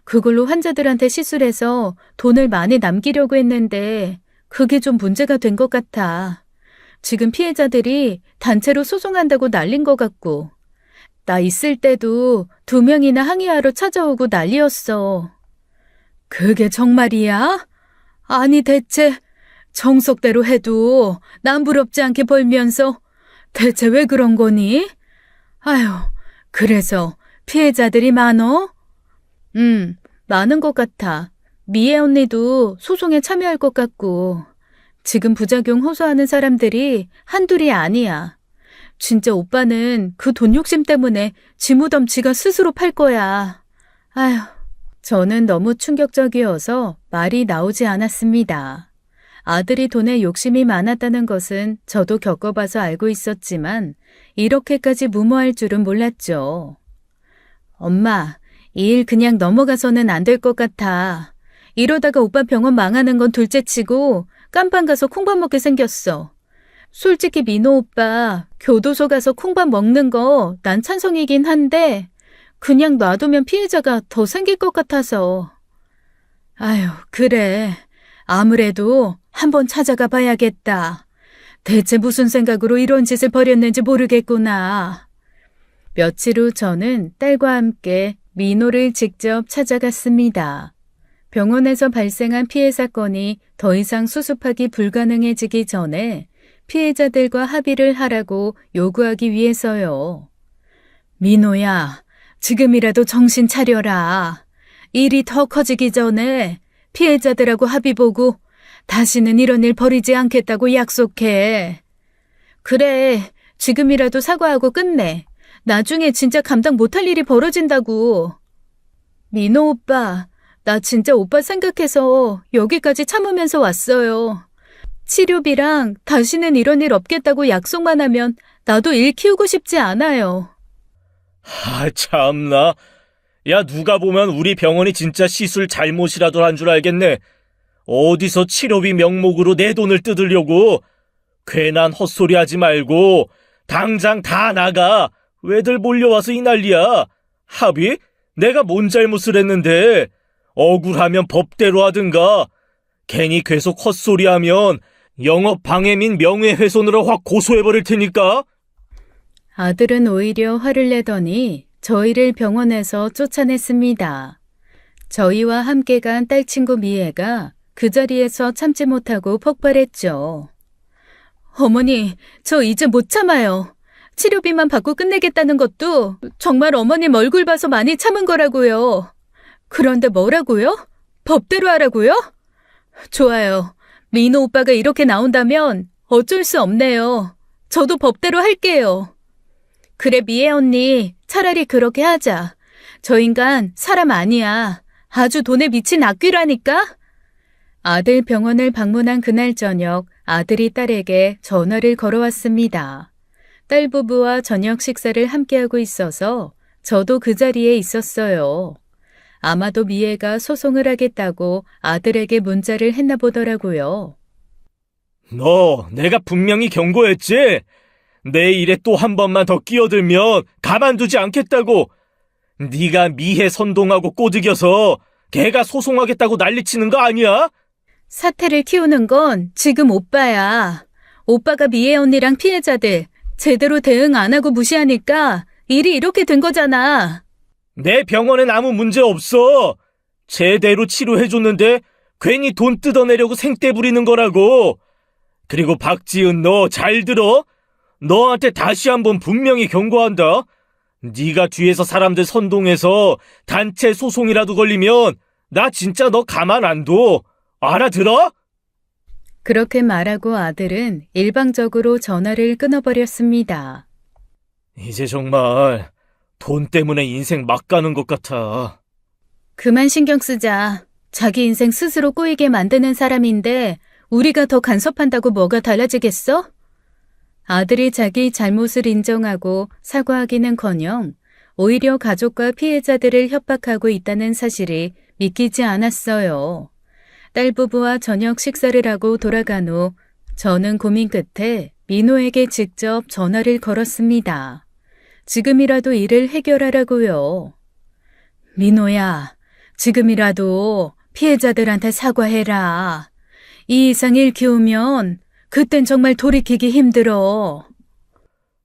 그걸로 환자들한테 시술해서 돈을 많이 남기려고 했는데 그게 좀 문제가 된 것 같아. 지금 피해자들이 단체로 소송한다고 난린 것 같고 나 있을 때도 2명이나 항의하러 찾아오고 난리였어. 그게 정말이야? 아니 대체 정석대로 해도 남부럽지 않게 벌면서 대체 왜 그런 거니? 아휴, 그래서 피해자들이 많어? 많은 것 같아. 미애 언니도 소송에 참여할 것 같고 지금 부작용 호소하는 사람들이 한둘이 아니야. 진짜 오빠는 그 돈 욕심 때문에 지무덤 지가 스스로 팔 거야. 아휴, 저는 너무 충격적이어서 말이 나오지 않았습니다. 아들이 돈에 욕심이 많았다는 것은 저도 겪어봐서 알고 있었지만 이렇게까지 무모할 줄은 몰랐죠. 엄마, 이 일 그냥 넘어가서는 안 될 것 같아. 이러다가 오빠 병원 망하는 건 둘째치고 깜빵 가서 콩밥 먹게 생겼어. 솔직히 민호 오빠 교도소 가서 콩밥 먹는 거 난 찬성이긴 한데 그냥 놔두면 피해자가 더 생길 것 같아서. 아휴, 그래. 아무래도 한번 찾아가 봐야겠다. 대체 무슨 생각으로 이런 짓을 벌였는지 모르겠구나. 며칠 후 저는 딸과 함께 민호를 직접 찾아갔습니다. 병원에서 발생한 피해 사건이 더 이상 수습하기 불가능해지기 전에 피해자들과 합의를 하라고 요구하기 위해서요. 민호야, 지금이라도 정신 차려라. 일이 더 커지기 전에 피해자들하고 합의 보고 다시는 이런 일 벌이지 않겠다고 약속해. 그래, 지금이라도 사과하고 끝내. 나중에 진짜 감당 못할 일이 벌어진다고. 민호 오빠, 나 진짜 오빠 생각해서 여기까지 참으면서 왔어요. 치료비랑 다시는 이런 일 없겠다고 약속만 하면 나도 일 키우고 싶지 않아요. 참나. 야, 누가 보면 우리 병원이 진짜 시술 잘못이라도 한 줄 알겠네. 어디서 치료비 명목으로 내 돈을 뜯으려고. 괜한 헛소리 하지 말고 당장 다 나가. 왜들 몰려와서 이 난리야. 합의? 내가 뭔 잘못을 했는데. 억울하면 법대로 하든가. 괜히 계속 헛소리하면 영업방해 및 명예훼손으로 확 고소해버릴 테니까. 아들은 오히려 화를 내더니 저희를 병원에서 쫓아냈습니다. 저희와 함께 간 딸 친구 미애가 그 자리에서 참지 못하고 폭발했죠. 어머니, 저 이제 못 참아요. 치료비만 받고 끝내겠다는 것도 정말 어머님 얼굴 봐서 많이 참은 거라고요. 그런데 뭐라고요? 법대로 하라고요? 좋아요. 민호 오빠가 이렇게 나온다면 어쩔 수 없네요. 저도 법대로 할게요. 그래, 미애 언니, 차라리 그렇게 하자. 저 인간 사람 아니야. 아주 돈에 미친 악귀라니까? 아들 병원을 방문한 그날 저녁 아들이 딸에게 전화를 걸어왔습니다. 딸 부부와 저녁 식사를 함께하고 있어서 저도 그 자리에 있었어요. 아마도 미애가 소송을 하겠다고 아들에게 문자를 했나 보더라고요. 너 내가 분명히 경고했지? 내 일에 또 한 번만 더 끼어들면 가만두지 않겠다고. 네가 미애 선동하고 꼬드겨서 걔가 소송하겠다고 난리치는 거 아니야? 사태를 키우는 건 지금 오빠야. 오빠가 미애 언니랑 피해자들 제대로 대응 안 하고 무시하니까 일이 이렇게 된 거잖아. 내 병원엔 아무 문제 없어. 제대로 치료해줬는데 괜히 돈 뜯어내려고 생떼 부리는 거라고. 그리고 박지은, 너 잘 들어? 너한테 다시 한번 분명히 경고한다. 네가 뒤에서 사람들 선동해서 단체 소송이라도 걸리면 나 진짜 너 가만 안 둬. 알아들어? 그렇게 말하고 아들은 일방적으로 전화를 끊어버렸습니다. 이제 정말 돈 때문에 인생 막 가는 것 같아. 그만 신경 쓰자. 자기 인생 스스로 꼬이게 만드는 사람인데 우리가 더 간섭한다고 뭐가 달라지겠어? 아들이 자기 잘못을 인정하고 사과하기는커녕 오히려 가족과 피해자들을 협박하고 있다는 사실이 믿기지 않았어요. 딸 부부와 저녁 식사를 하고 돌아간 후 저는 고민 끝에 민호에게 직접 전화를 걸었습니다. 지금이라도 일을 해결하라고요. 민호야, 지금이라도 피해자들한테 사과해라. 이 이상 일 키우면 그땐 정말 돌이키기 힘들어.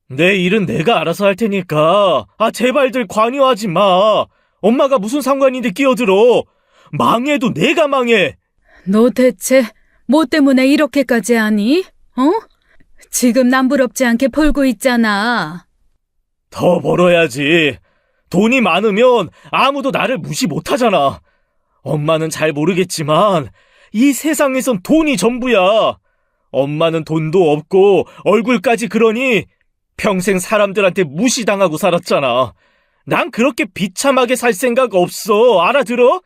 내 일은 내가 알아서 할 테니까 제발들 관여하지 마. 엄마가 무슨 상관인데 끼어들어. 망해도 내가 망해. 너 대체 뭐 때문에 이렇게까지 하니? 어? 지금 남부럽지 않게 벌고 있잖아. 더 벌어야지. 돈이 많으면 아무도 나를 무시 못하잖아. 엄마는 잘 모르겠지만 이 세상에선 돈이 전부야. 엄마는 돈도 없고 얼굴까지 그러니 평생 사람들한테 무시당하고 살았잖아. 난 그렇게 비참하게 살 생각 없어. 알아들어?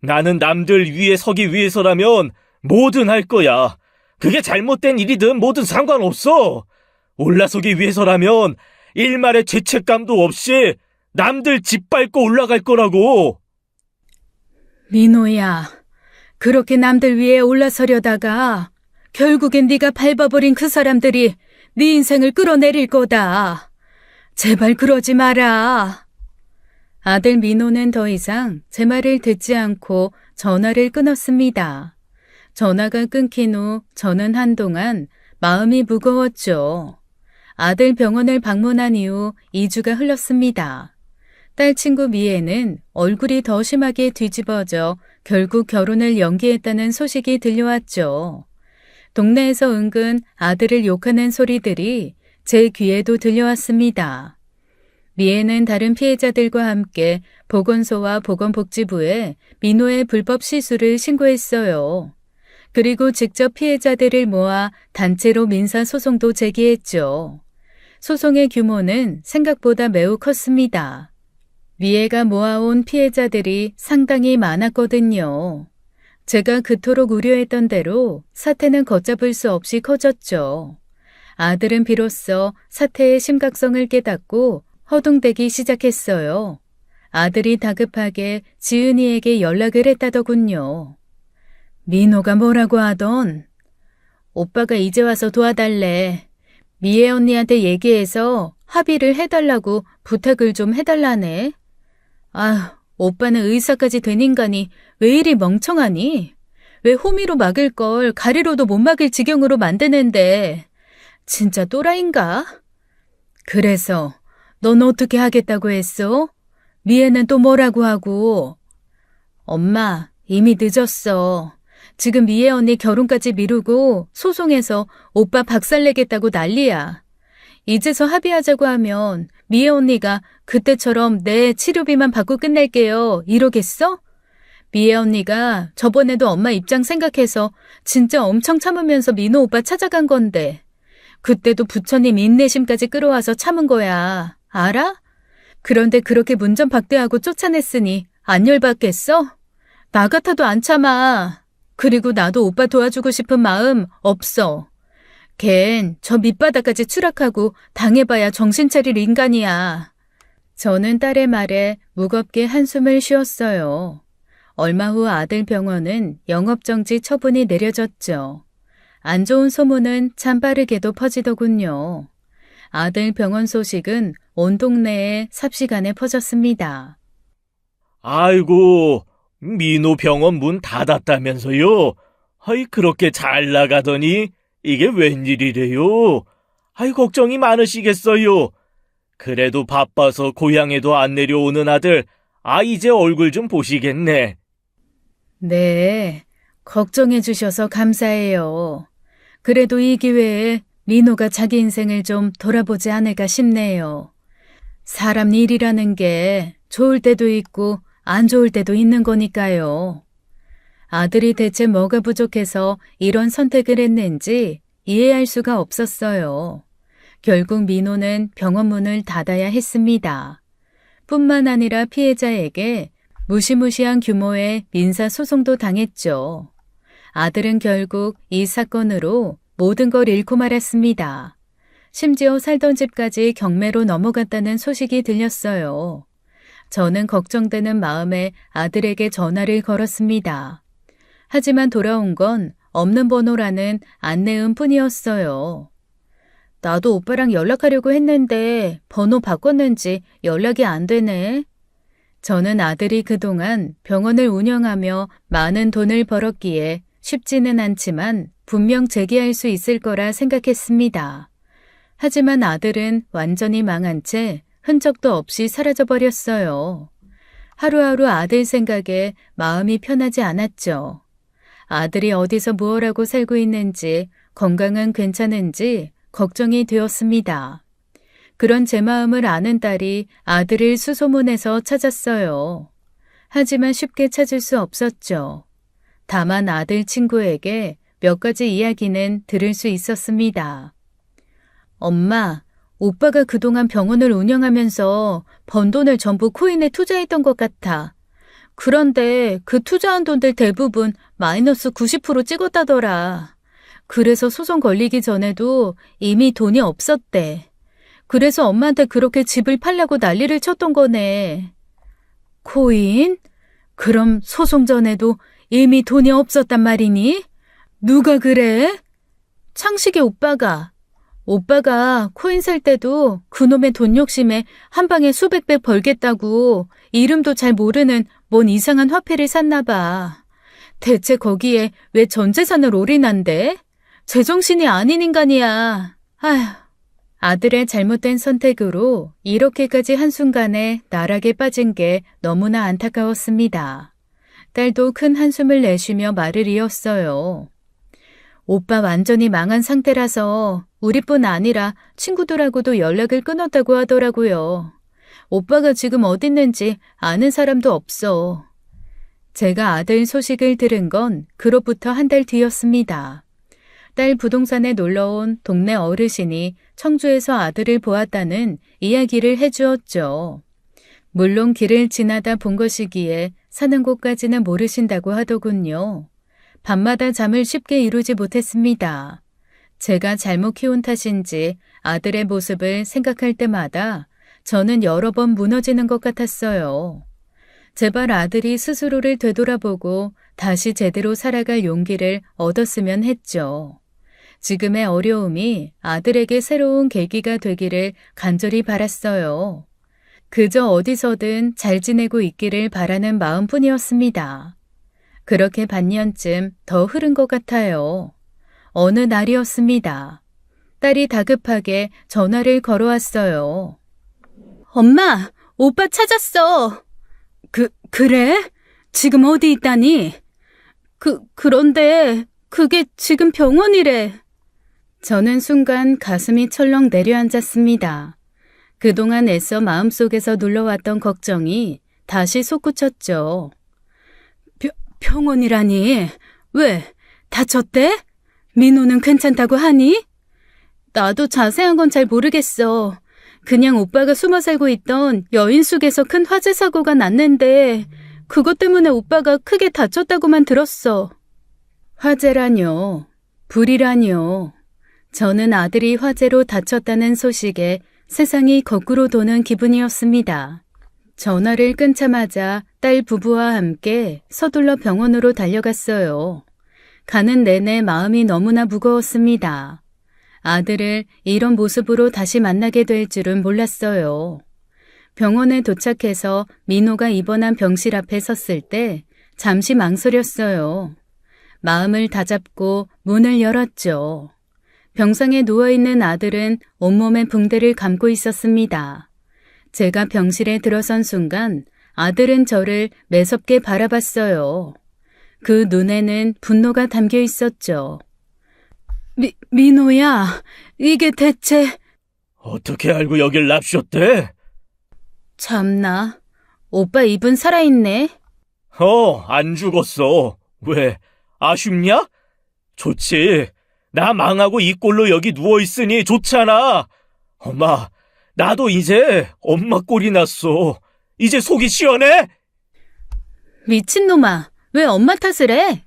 나는 남들 위에 서기 위해서라면 뭐든 할 거야. 그게 잘못된 일이든 뭐든 상관없어. 올라서기 위해서라면 일말의 죄책감도 없이 남들 짓밟고 올라갈 거라고. 민호야, 그렇게 남들 위에 올라서려다가 결국엔 네가 밟아버린 그 사람들이 네 인생을 끌어내릴 거다. 제발 그러지 마라. 아들 민호는 더 이상 제 말을 듣지 않고 전화를 끊었습니다. 전화가 끊긴 후 저는 한동안 마음이 무거웠죠. 아들 병원을 방문한 이후 2주가 흘렀습니다. 딸 친구 미애는 얼굴이 더 심하게 뒤집어져 결국 결혼을 연기했다는 소식이 들려왔죠. 동네에서 은근 아들을 욕하는 소리들이 제 귀에도 들려왔습니다. 미애는 다른 피해자들과 함께 보건소와 보건복지부에 민호의 불법 시술을 신고했어요. 그리고 직접 피해자들을 모아 단체로 민사소송도 제기했죠. 소송의 규모는 생각보다 매우 컸습니다. 미애가 모아온 피해자들이 상당히 많았거든요. 제가 그토록 우려했던 대로 사태는 걷잡을 수 없이 커졌죠. 아들은 비로소 사태의 심각성을 깨닫고 허둥대기 시작했어요. 아들이 다급하게 지은이에게 연락을 했다더군요. 민호가 뭐라고 하던? 오빠가 이제 와서 도와달래. 미애 언니한테 얘기해서 합의를 해달라고 부탁을 좀 해달라네. 아, 오빠는 의사까지 된 인간이 왜 이리 멍청하니? 왜 호미로 막을 걸 가리로도 못 막을 지경으로 만드는데. 진짜 또라이인가? 그래서 넌 어떻게 하겠다고 했어? 미애는 또 뭐라고 하고? 엄마, 이미 늦었어. 지금 미애 언니 결혼까지 미루고 소송해서 오빠 박살내겠다고 난리야. 이제서 합의하자고 하면 미애 언니가 그때처럼 내 치료비만 받고 끝낼게요. 이러겠어? 미애 언니가 저번에도 엄마 입장 생각해서 진짜 엄청 참으면서 민호 오빠 찾아간 건데 그때도 부처님 인내심까지 끌어와서 참은 거야. 알아? 그런데 그렇게 문전박대하고 쫓아냈으니 안 열받겠어? 나 같아도 안 참아. 그리고 나도 오빠 도와주고 싶은 마음 없어. 걘 저 밑바닥까지 추락하고 당해봐야 정신 차릴 인간이야. 저는 딸의 말에 무겁게 한숨을 쉬었어요. 얼마 후 아들 병원은 영업정지 처분이 내려졌죠. 안 좋은 소문은 참 빠르게도 퍼지더군요. 아들 병원 소식은 온 동네에 삽시간에 퍼졌습니다. 아이고, 민호 병원 문 닫았다면서요? 아이, 그렇게 잘 나가더니 이게 웬일이래요? 아이, 걱정이 많으시겠어요. 그래도 바빠서 고향에도 안 내려오는 아들, 이제 얼굴 좀 보시겠네. 네, 걱정해 주셔서 감사해요. 그래도 이 기회에 민호가 자기 인생을 좀 돌아보지 않을까 싶네요. 사람 일이라는 게 좋을 때도 있고 안 좋을 때도 있는 거니까요. 아들이 대체 뭐가 부족해서 이런 선택을 했는지 이해할 수가 없었어요. 결국 민호는 병원 문을 닫아야 했습니다. 뿐만 아니라 피해자에게 무시무시한 규모의 민사소송도 당했죠. 아들은 결국 이 사건으로 모든 걸 잃고 말았습니다. 심지어 살던 집까지 경매로 넘어갔다는 소식이 들렸어요. 저는 걱정되는 마음에 아들에게 전화를 걸었습니다. 하지만 돌아온 건 없는 번호라는 안내음 뿐이었어요. 나도 오빠랑 연락하려고 했는데 번호 바꿨는지 연락이 안 되네. 저는 아들이 그동안 병원을 운영하며 많은 돈을 벌었기에 쉽지는 않지만 분명 재기할 수 있을 거라 생각했습니다. 하지만 아들은 완전히 망한 채 흔적도 없이 사라져버렸어요. 하루하루 아들 생각에 마음이 편하지 않았죠. 아들이 어디서 무엇 하고 살고 있는지, 건강은 괜찮은지 걱정이 되었습니다. 그런 제 마음을 아는 딸이 아들을 수소문해서 찾았어요. 하지만 쉽게 찾을 수 없었죠. 다만 아들 친구에게 몇 가지 이야기는 들을 수 있었습니다. 엄마, 오빠가 그동안 병원을 운영하면서 번 돈을 전부 코인에 투자했던 것 같아. 그런데 그 투자한 돈들 대부분 마이너스 90% 찍었다더라. 그래서 소송 걸리기 전에도 이미 돈이 없었대. 그래서 엄마한테 그렇게 집을 팔려고 난리를 쳤던 거네. 코인? 그럼 소송 전에도 이미 돈이 없었단 말이니? 누가 그래? 창식이 오빠가. 오빠가 코인 살 때도 그놈의 돈 욕심에 한 방에 수백 배 벌겠다고 이름도 잘 모르는 뭔 이상한 화폐를 샀나 봐. 대체 거기에 왜 전 재산을 올인한대? 제정신이 아닌 인간이야. 아휴. 아들의 잘못된 선택으로 이렇게까지 한순간에 나락에 빠진 게 너무나 안타까웠습니다. 딸도 큰 한숨을 내쉬며 말을 이었어요. 오빠 완전히 망한 상태라서 우리뿐 아니라 친구들하고도 연락을 끊었다고 하더라고요. 오빠가 지금 어딨는지 아는 사람도 없어. 제가 아들 소식을 들은 건 그로부터 한 달 뒤였습니다. 딸 부동산에 놀러온 동네 어르신이 청주에서 아들을 보았다는 이야기를 해주었죠. 물론 길을 지나다 본 것이기에 사는 곳까지는 모르신다고 하더군요. 밤마다 잠을 쉽게 이루지 못했습니다. 제가 잘못 키운 탓인지 아들의 모습을 생각할 때마다 저는 여러 번 무너지는 것 같았어요. 제발 아들이 스스로를 되돌아보고 다시 제대로 살아갈 용기를 얻었으면 했죠. 지금의 어려움이 아들에게 새로운 계기가 되기를 간절히 바랐어요. 그저 어디서든 잘 지내고 있기를 바라는 마음뿐이었습니다. 그렇게 반년쯤 더 흐른 것 같아요. 어느 날이었습니다. 딸이 다급하게 전화를 걸어왔어요. 엄마, 오빠 찾았어. 그래? 지금 어디 있다니? 그런데 그게 지금 병원이래. 저는 순간 가슴이 철렁 내려앉았습니다. 그동안 애써 마음속에서 눌러왔던 걱정이 다시 솟구쳤죠. 병원이라니? 왜? 다쳤대? 민호는 괜찮다고 하니? 나도 자세한 건 잘 모르겠어. 그냥 오빠가 숨어 살고 있던 여인숙에서 큰 화재 사고가 났는데 그것 때문에 오빠가 크게 다쳤다고만 들었어. 화재라뇨? 불이라뇨? 저는 아들이 화재로 다쳤다는 소식에 세상이 거꾸로 도는 기분이었습니다. 전화를 끊자마자 딸 부부와 함께 서둘러 병원으로 달려갔어요. 가는 내내 마음이 너무나 무거웠습니다. 아들을 이런 모습으로 다시 만나게 될 줄은 몰랐어요. 병원에 도착해서 민호가 입원한 병실 앞에 섰을 때 잠시 망설였어요. 마음을 다잡고 문을 열었죠. 병상에 누워있는 아들은 온몸에 붕대를 감고 있었습니다. 제가 병실에 들어선 순간 아들은 저를 매섭게 바라봤어요. 그 눈에는 분노가 담겨 있었죠. 민호야, 이게 대체... 어떻게 알고 여길 납셨대? 참나, 오빠 입은 살아있네. 안 죽었어. 왜, 아쉽냐? 좋지. 나 망하고 이 꼴로 여기 누워있으니 좋잖아. 엄마, 나도 이제 엄마 꼴이 났어. 이제 속이 시원해? 미친놈아, 왜 엄마 탓을 해?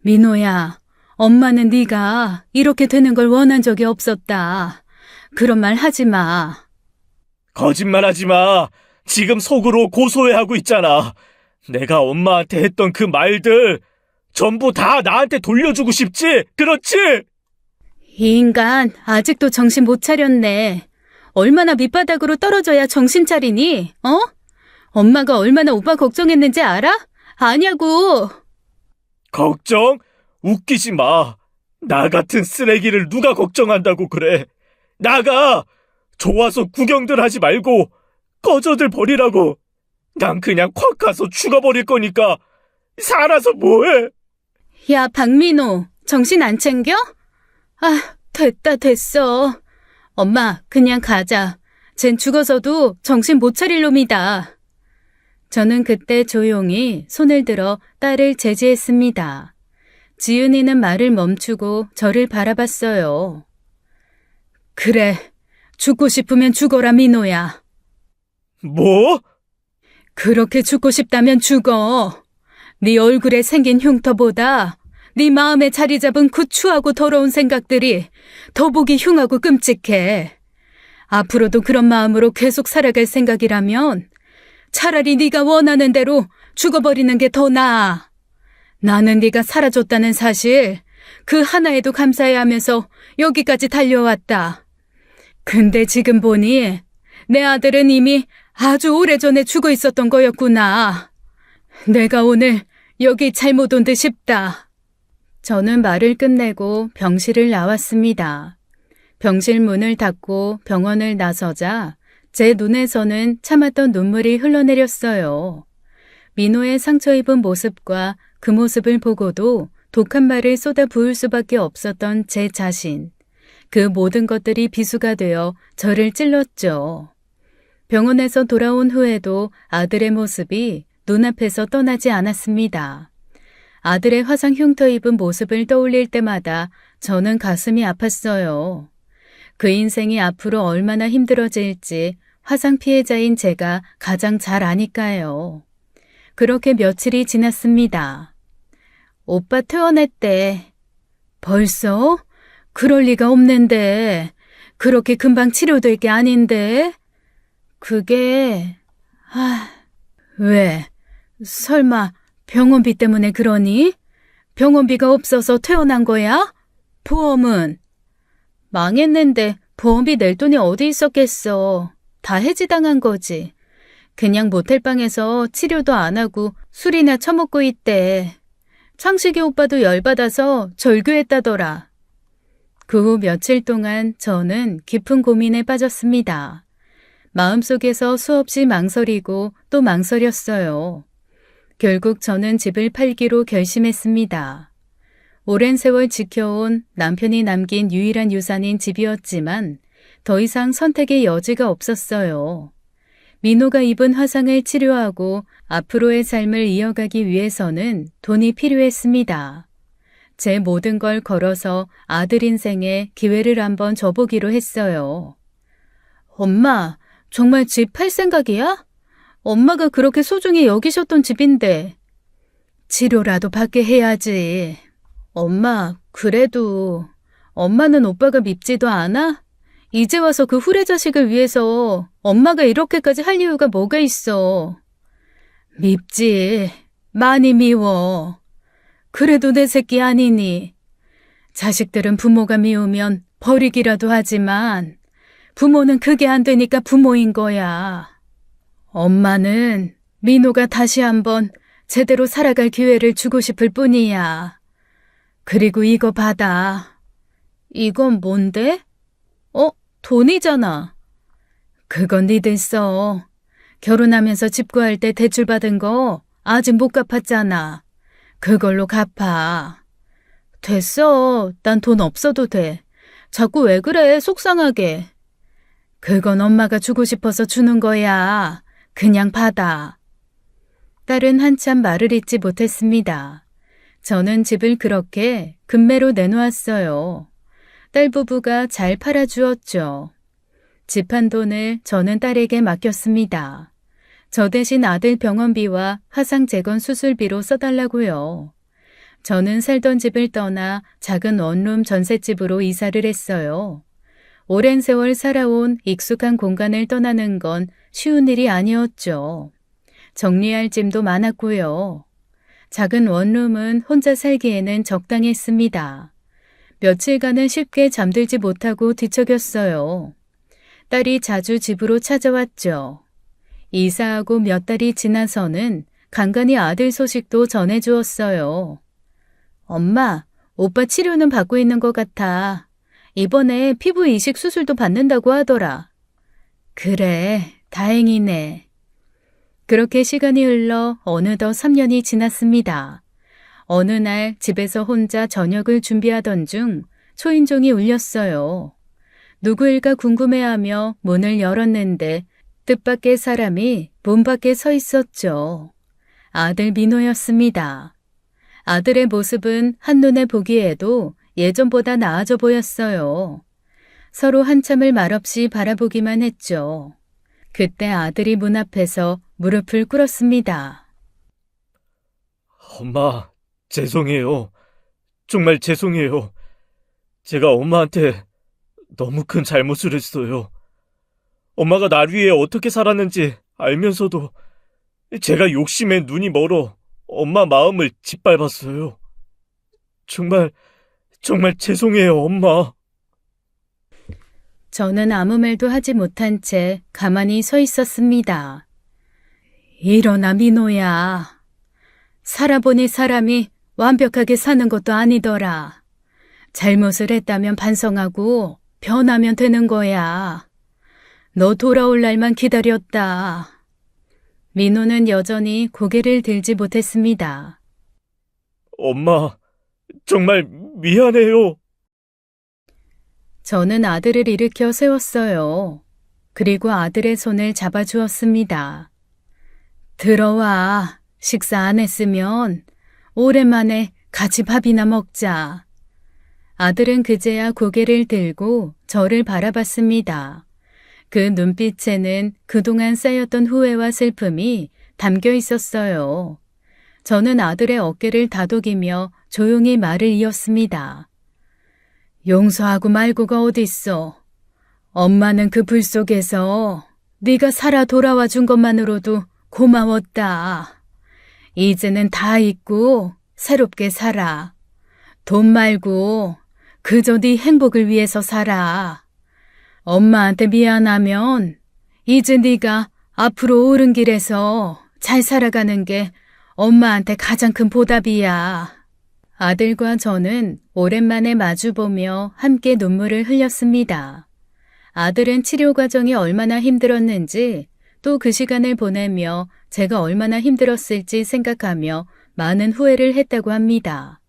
민호야, 엄마는 네가 이렇게 되는 걸 원한 적이 없었다. 그런 말 하지 마. 거짓말하지 마. 지금 속으로 고소해하고 있잖아. 내가 엄마한테 했던 그 말들 전부 다 나한테 돌려주고 싶지? 그렇지? 이 인간 아직도 정신 못 차렸네. 얼마나 밑바닥으로 떨어져야 정신 차리니? 엄마가 얼마나 오빠 걱정했는지 알아? 아냐고. 걱정? 웃기지 마. 나 같은 쓰레기를 누가 걱정한다고 그래. 나가. 좋아서 구경들 하지 말고 꺼져들 버리라고. 난 그냥 콱 가서 죽어버릴 거니까 살아서 뭐해? 야, 박민호, 정신 안 챙겨? 아, 됐어. 엄마, 그냥 가자. 쟨 죽어서도 정신 못 차릴 놈이다. 저는 그때 조용히 손을 들어 딸을 제지했습니다. 지은이는 말을 멈추고 저를 바라봤어요. 그래, 죽고 싶으면 죽어라, 민호야. 뭐? 그렇게 죽고 싶다면 죽어. 네 얼굴에 생긴 흉터보다 네 마음에 자리 잡은 그 추하고 더러운 생각들이 더 보기 흉하고 끔찍해. 앞으로도 그런 마음으로 계속 살아갈 생각이라면 차라리 네가 원하는 대로 죽어버리는 게 더 나아. 나는 네가 사라졌다는 사실 그 하나에도 감사해야 하면서 여기까지 달려왔다. 근데 지금 보니 내 아들은 이미 아주 오래전에 죽어 있었던 거였구나. 내가 오늘 여기 잘못 온 듯 싶다. 저는 말을 끝내고 병실을 나왔습니다. 병실 문을 닫고 병원을 나서자 제 눈에서는 참았던 눈물이 흘러내렸어요. 민호의 상처 입은 모습과 그 모습을 보고도 독한 말을 쏟아 부을 수밖에 없었던 제 자신. 그 모든 것들이 비수가 되어 저를 찔렀죠. 병원에서 돌아온 후에도 아들의 모습이 눈앞에서 떠나지 않았습니다. 아들의 화상 흉터 입은 모습을 떠올릴 때마다 저는 가슴이 아팠어요. 그 인생이 앞으로 얼마나 힘들어질지 화상 피해자인 제가 가장 잘 아니까요. 그렇게 며칠이 지났습니다. 오빠 퇴원했대. 벌써? 그럴 리가 없는데. 그렇게 금방 치료될 게 아닌데. 그게... 왜? 설마 병원비 때문에 그러니? 병원비가 없어서 퇴원한 거야? 보험은? 망했는데 보험비 낼 돈이 어디 있었겠어. 다 해지당한 거지. 그냥 모텔방에서 치료도 안 하고 술이나 처먹고 있대. 창식이 오빠도 열받아서 절규했다더라. 그 후 며칠 동안 저는 깊은 고민에 빠졌습니다. 마음속에서 수없이 망설이고 또 망설였어요. 결국 저는 집을 팔기로 결심했습니다. 오랜 세월 지켜온 남편이 남긴 유일한 유산인 집이었지만 더 이상 선택의 여지가 없었어요. 민호가 입은 화상을 치료하고 앞으로의 삶을 이어가기 위해서는 돈이 필요했습니다. 제 모든 걸 걸어서 아들 인생에 기회를 한번 줘보기로 했어요. 엄마, 정말 집 팔 생각이야? 엄마가 그렇게 소중히 여기셨던 집인데. 치료라도 받게 해야지. 엄마, 그래도 엄마는 오빠가 밉지도 않아? 이제 와서 그 후레자식을 위해서 엄마가 이렇게까지 할 이유가 뭐가 있어. 밉지. 많이 미워. 그래도 내 새끼 아니니. 자식들은 부모가 미우면 버리기라도 하지만 부모는 그게 안 되니까 부모인 거야. 엄마는 민호가 다시 한번 제대로 살아갈 기회를 주고 싶을 뿐이야. 그리고 이거 받아. 이건 뭔데? 돈이잖아. 그건 니들 써. 결혼하면서 집 구할 때 대출 받은 거 아직 못 갚았잖아. 그걸로 갚아. 됐어. 난 돈 없어도 돼. 자꾸 왜 그래, 속상하게. 그건 엄마가 주고 싶어서 주는 거야. 그냥 받아. 딸은 한참 말을 잇지 못했습니다. 저는 집을 그렇게 금매로 내놓았어요. 딸 부부가 잘 팔아주었죠. 집 한 돈을 저는 딸에게 맡겼습니다. 저 대신 아들 병원비와 화상 재건 수술비로 써달라고요. 저는 살던 집을 떠나 작은 원룸 전셋집으로 이사를 했어요. 오랜 세월 살아온 익숙한 공간을 떠나는 건 쉬운 일이 아니었죠. 정리할 짐도 많았고요. 작은 원룸은 혼자 살기에는 적당했습니다. 며칠간은 쉽게 잠들지 못하고 뒤척였어요. 딸이 자주 집으로 찾아왔죠. 이사하고 몇 달이 지나서는 간간히 아들 소식도 전해주었어요. 엄마, 오빠 치료는 받고 있는 것 같아. 이번에 피부 이식 수술도 받는다고 하더라. 그래, 다행이네. 그렇게 시간이 흘러 어느덧 3년이 지났습니다. 어느 날 집에서 혼자 저녁을 준비하던 중 초인종이 울렸어요. 누구일까 궁금해하며 문을 열었는데 뜻밖의 사람이 문 밖에 서 있었죠. 아들 민호였습니다. 아들의 모습은 한눈에 보기에도 예전보다 나아져 보였어요. 서로 한참을 말없이 바라보기만 했죠. 그때 아들이 문 앞에서 무릎을 꿇었습니다. 엄마, 죄송해요. 정말 죄송해요. 제가 엄마한테 너무 큰 잘못을 했어요. 엄마가 날 위해 어떻게 살았는지 알면서도 제가 욕심에 눈이 멀어 엄마 마음을 짓밟았어요. 정말 죄송해요, 엄마. 저는 아무 말도 하지 못한 채 가만히 서 있었습니다. 일어나, 민호야. 살아보니 사람이 완벽하게 사는 것도 아니더라. 잘못을 했다면 반성하고 변하면 되는 거야. 너 돌아올 날만 기다렸다. 민호는 여전히 고개를 들지 못했습니다. 엄마, 정말 미안해요. 저는 아들을 일으켜 세웠어요. 그리고 아들의 손을 잡아주었습니다. 들어와. 식사 안 했으면 오랜만에 같이 밥이나 먹자. 아들은 그제야 고개를 들고 저를 바라봤습니다. 그 눈빛에는 그동안 쌓였던 후회와 슬픔이 담겨 있었어요. 저는 아들의 어깨를 다독이며 조용히 말을 이었습니다. 용서하고 말고가 어딨어. 엄마는 그 불 속에서 네가 살아 돌아와 준 것만으로도 고마웠다. 이제는 다 잊고 새롭게 살아. 돈 말고 그저 네 행복을 위해서 살아. 엄마한테 미안하면 이제 네가 앞으로 옳은 길에서 잘 살아가는 게 엄마한테 가장 큰 보답이야. 아들과 저는 오랜만에 마주보며 함께 눈물을 흘렸습니다. 아들은 치료 과정이 얼마나 힘들었는지 또 그 시간을 보내며 제가 얼마나 힘들었을지 생각하며 많은 후회를 했다고 합니다.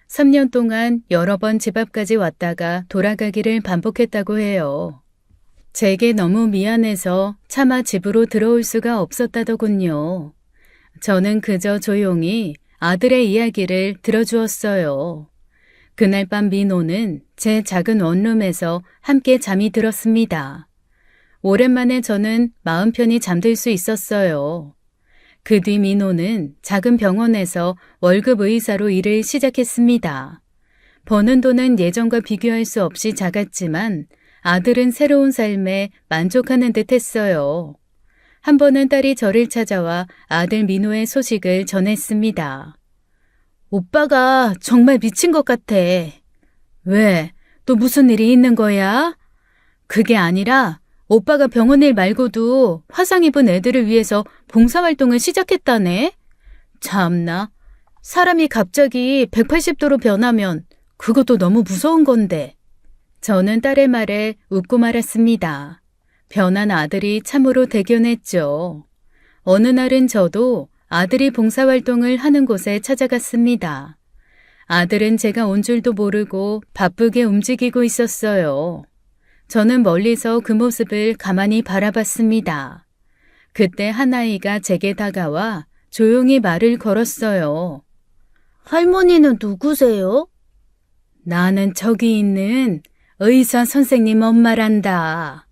3년 동안 여러 번 집 앞까지 왔다가 돌아가기를 반복했다고 해요. 제게 너무 미안해서 차마 집으로 들어올 수가 없었다더군요. 저는 그저 조용히 아들의 이야기를 들어주었어요. 그날 밤 민호는 제 작은 원룸에서 함께 잠이 들었습니다. 오랜만에 저는 마음 편히 잠들 수 있었어요. 그 뒤 민호는 작은 병원에서 월급 의사로 일을 시작했습니다. 버는 돈은 예전과 비교할 수 없이 작았지만 아들은 새로운 삶에 만족하는 듯 했어요. 한 번은 딸이 저를 찾아와 아들 민호의 소식을 전했습니다. 오빠가 정말 미친 것 같아. 왜? 또 무슨 일이 있는 거야? 그게 아니라 오빠가 병원 일 말고도 화상 입은 애들을 위해서 봉사활동을 시작했다네? 참나, 사람이 갑자기 180도로 변하면 그것도 너무 무서운 건데. 저는 딸의 말에 웃고 말았습니다. 변한 아들이 참으로 대견했죠. 어느 날은 저도 아들이 봉사활동을 하는 곳에 찾아갔습니다. 아들은 제가 온 줄도 모르고 바쁘게 움직이고 있었어요. 저는 멀리서 그 모습을 가만히 바라봤습니다. 그때 한 아이가 제게 다가와 조용히 말을 걸었어요. 할머니는 누구세요? 나는 저기 있는 의사 선생님 엄마란다.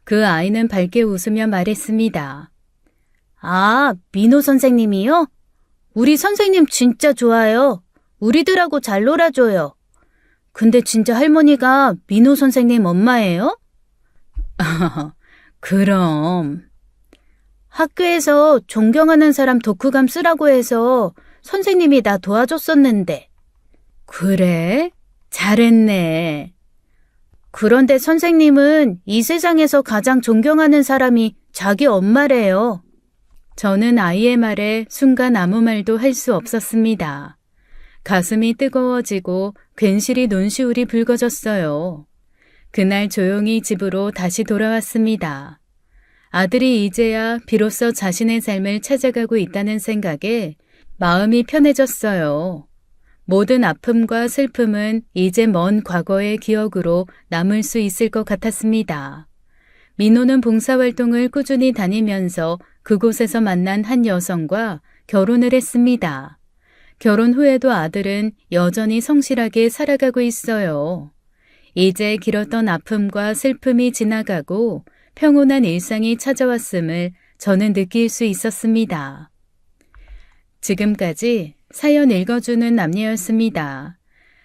그 아이는 밝게 웃으며 말했습니다. 아, 민호 선생님이요? 우리 선생님 진짜 좋아요. 우리들하고 잘 놀아줘요. 근데 진짜 할머니가 민호 선생님 엄마예요? 그럼. 학교에서 존경하는 사람 독후감 쓰라고 해서 선생님이 나 도와줬었는데. 그래? 잘했네. 그런데 선생님은 이 세상에서 가장 존경하는 사람이 자기 엄마래요. 저는 아이의 말에 순간 아무 말도 할 수 없었습니다. 가슴이 뜨거워지고 괜시리 눈시울이 붉어졌어요. 그날 조용히 집으로 다시 돌아왔습니다. 아들이 이제야 비로소 자신의 삶을 찾아가고 있다는 생각에 마음이 편해졌어요. 모든 아픔과 슬픔은 이제 먼 과거의 기억으로 남을 수 있을 것 같았습니다. 민호는 봉사활동을 꾸준히 다니면서 그곳에서 만난 한 여성과 결혼을 했습니다. 결혼 후에도 아들은 여전히 성실하게 살아가고 있어요. 이제 길었던 아픔과 슬픔이 지나가고 평온한 일상이 찾아왔음을 저는 느낄 수 있었습니다. 지금까지 사연 읽어주는 남녀였습니다.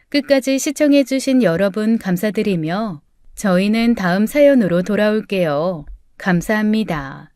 끝까지 시청해주신 여러분 감사드리며 저희는 다음 사연으로 돌아올게요. 감사합니다.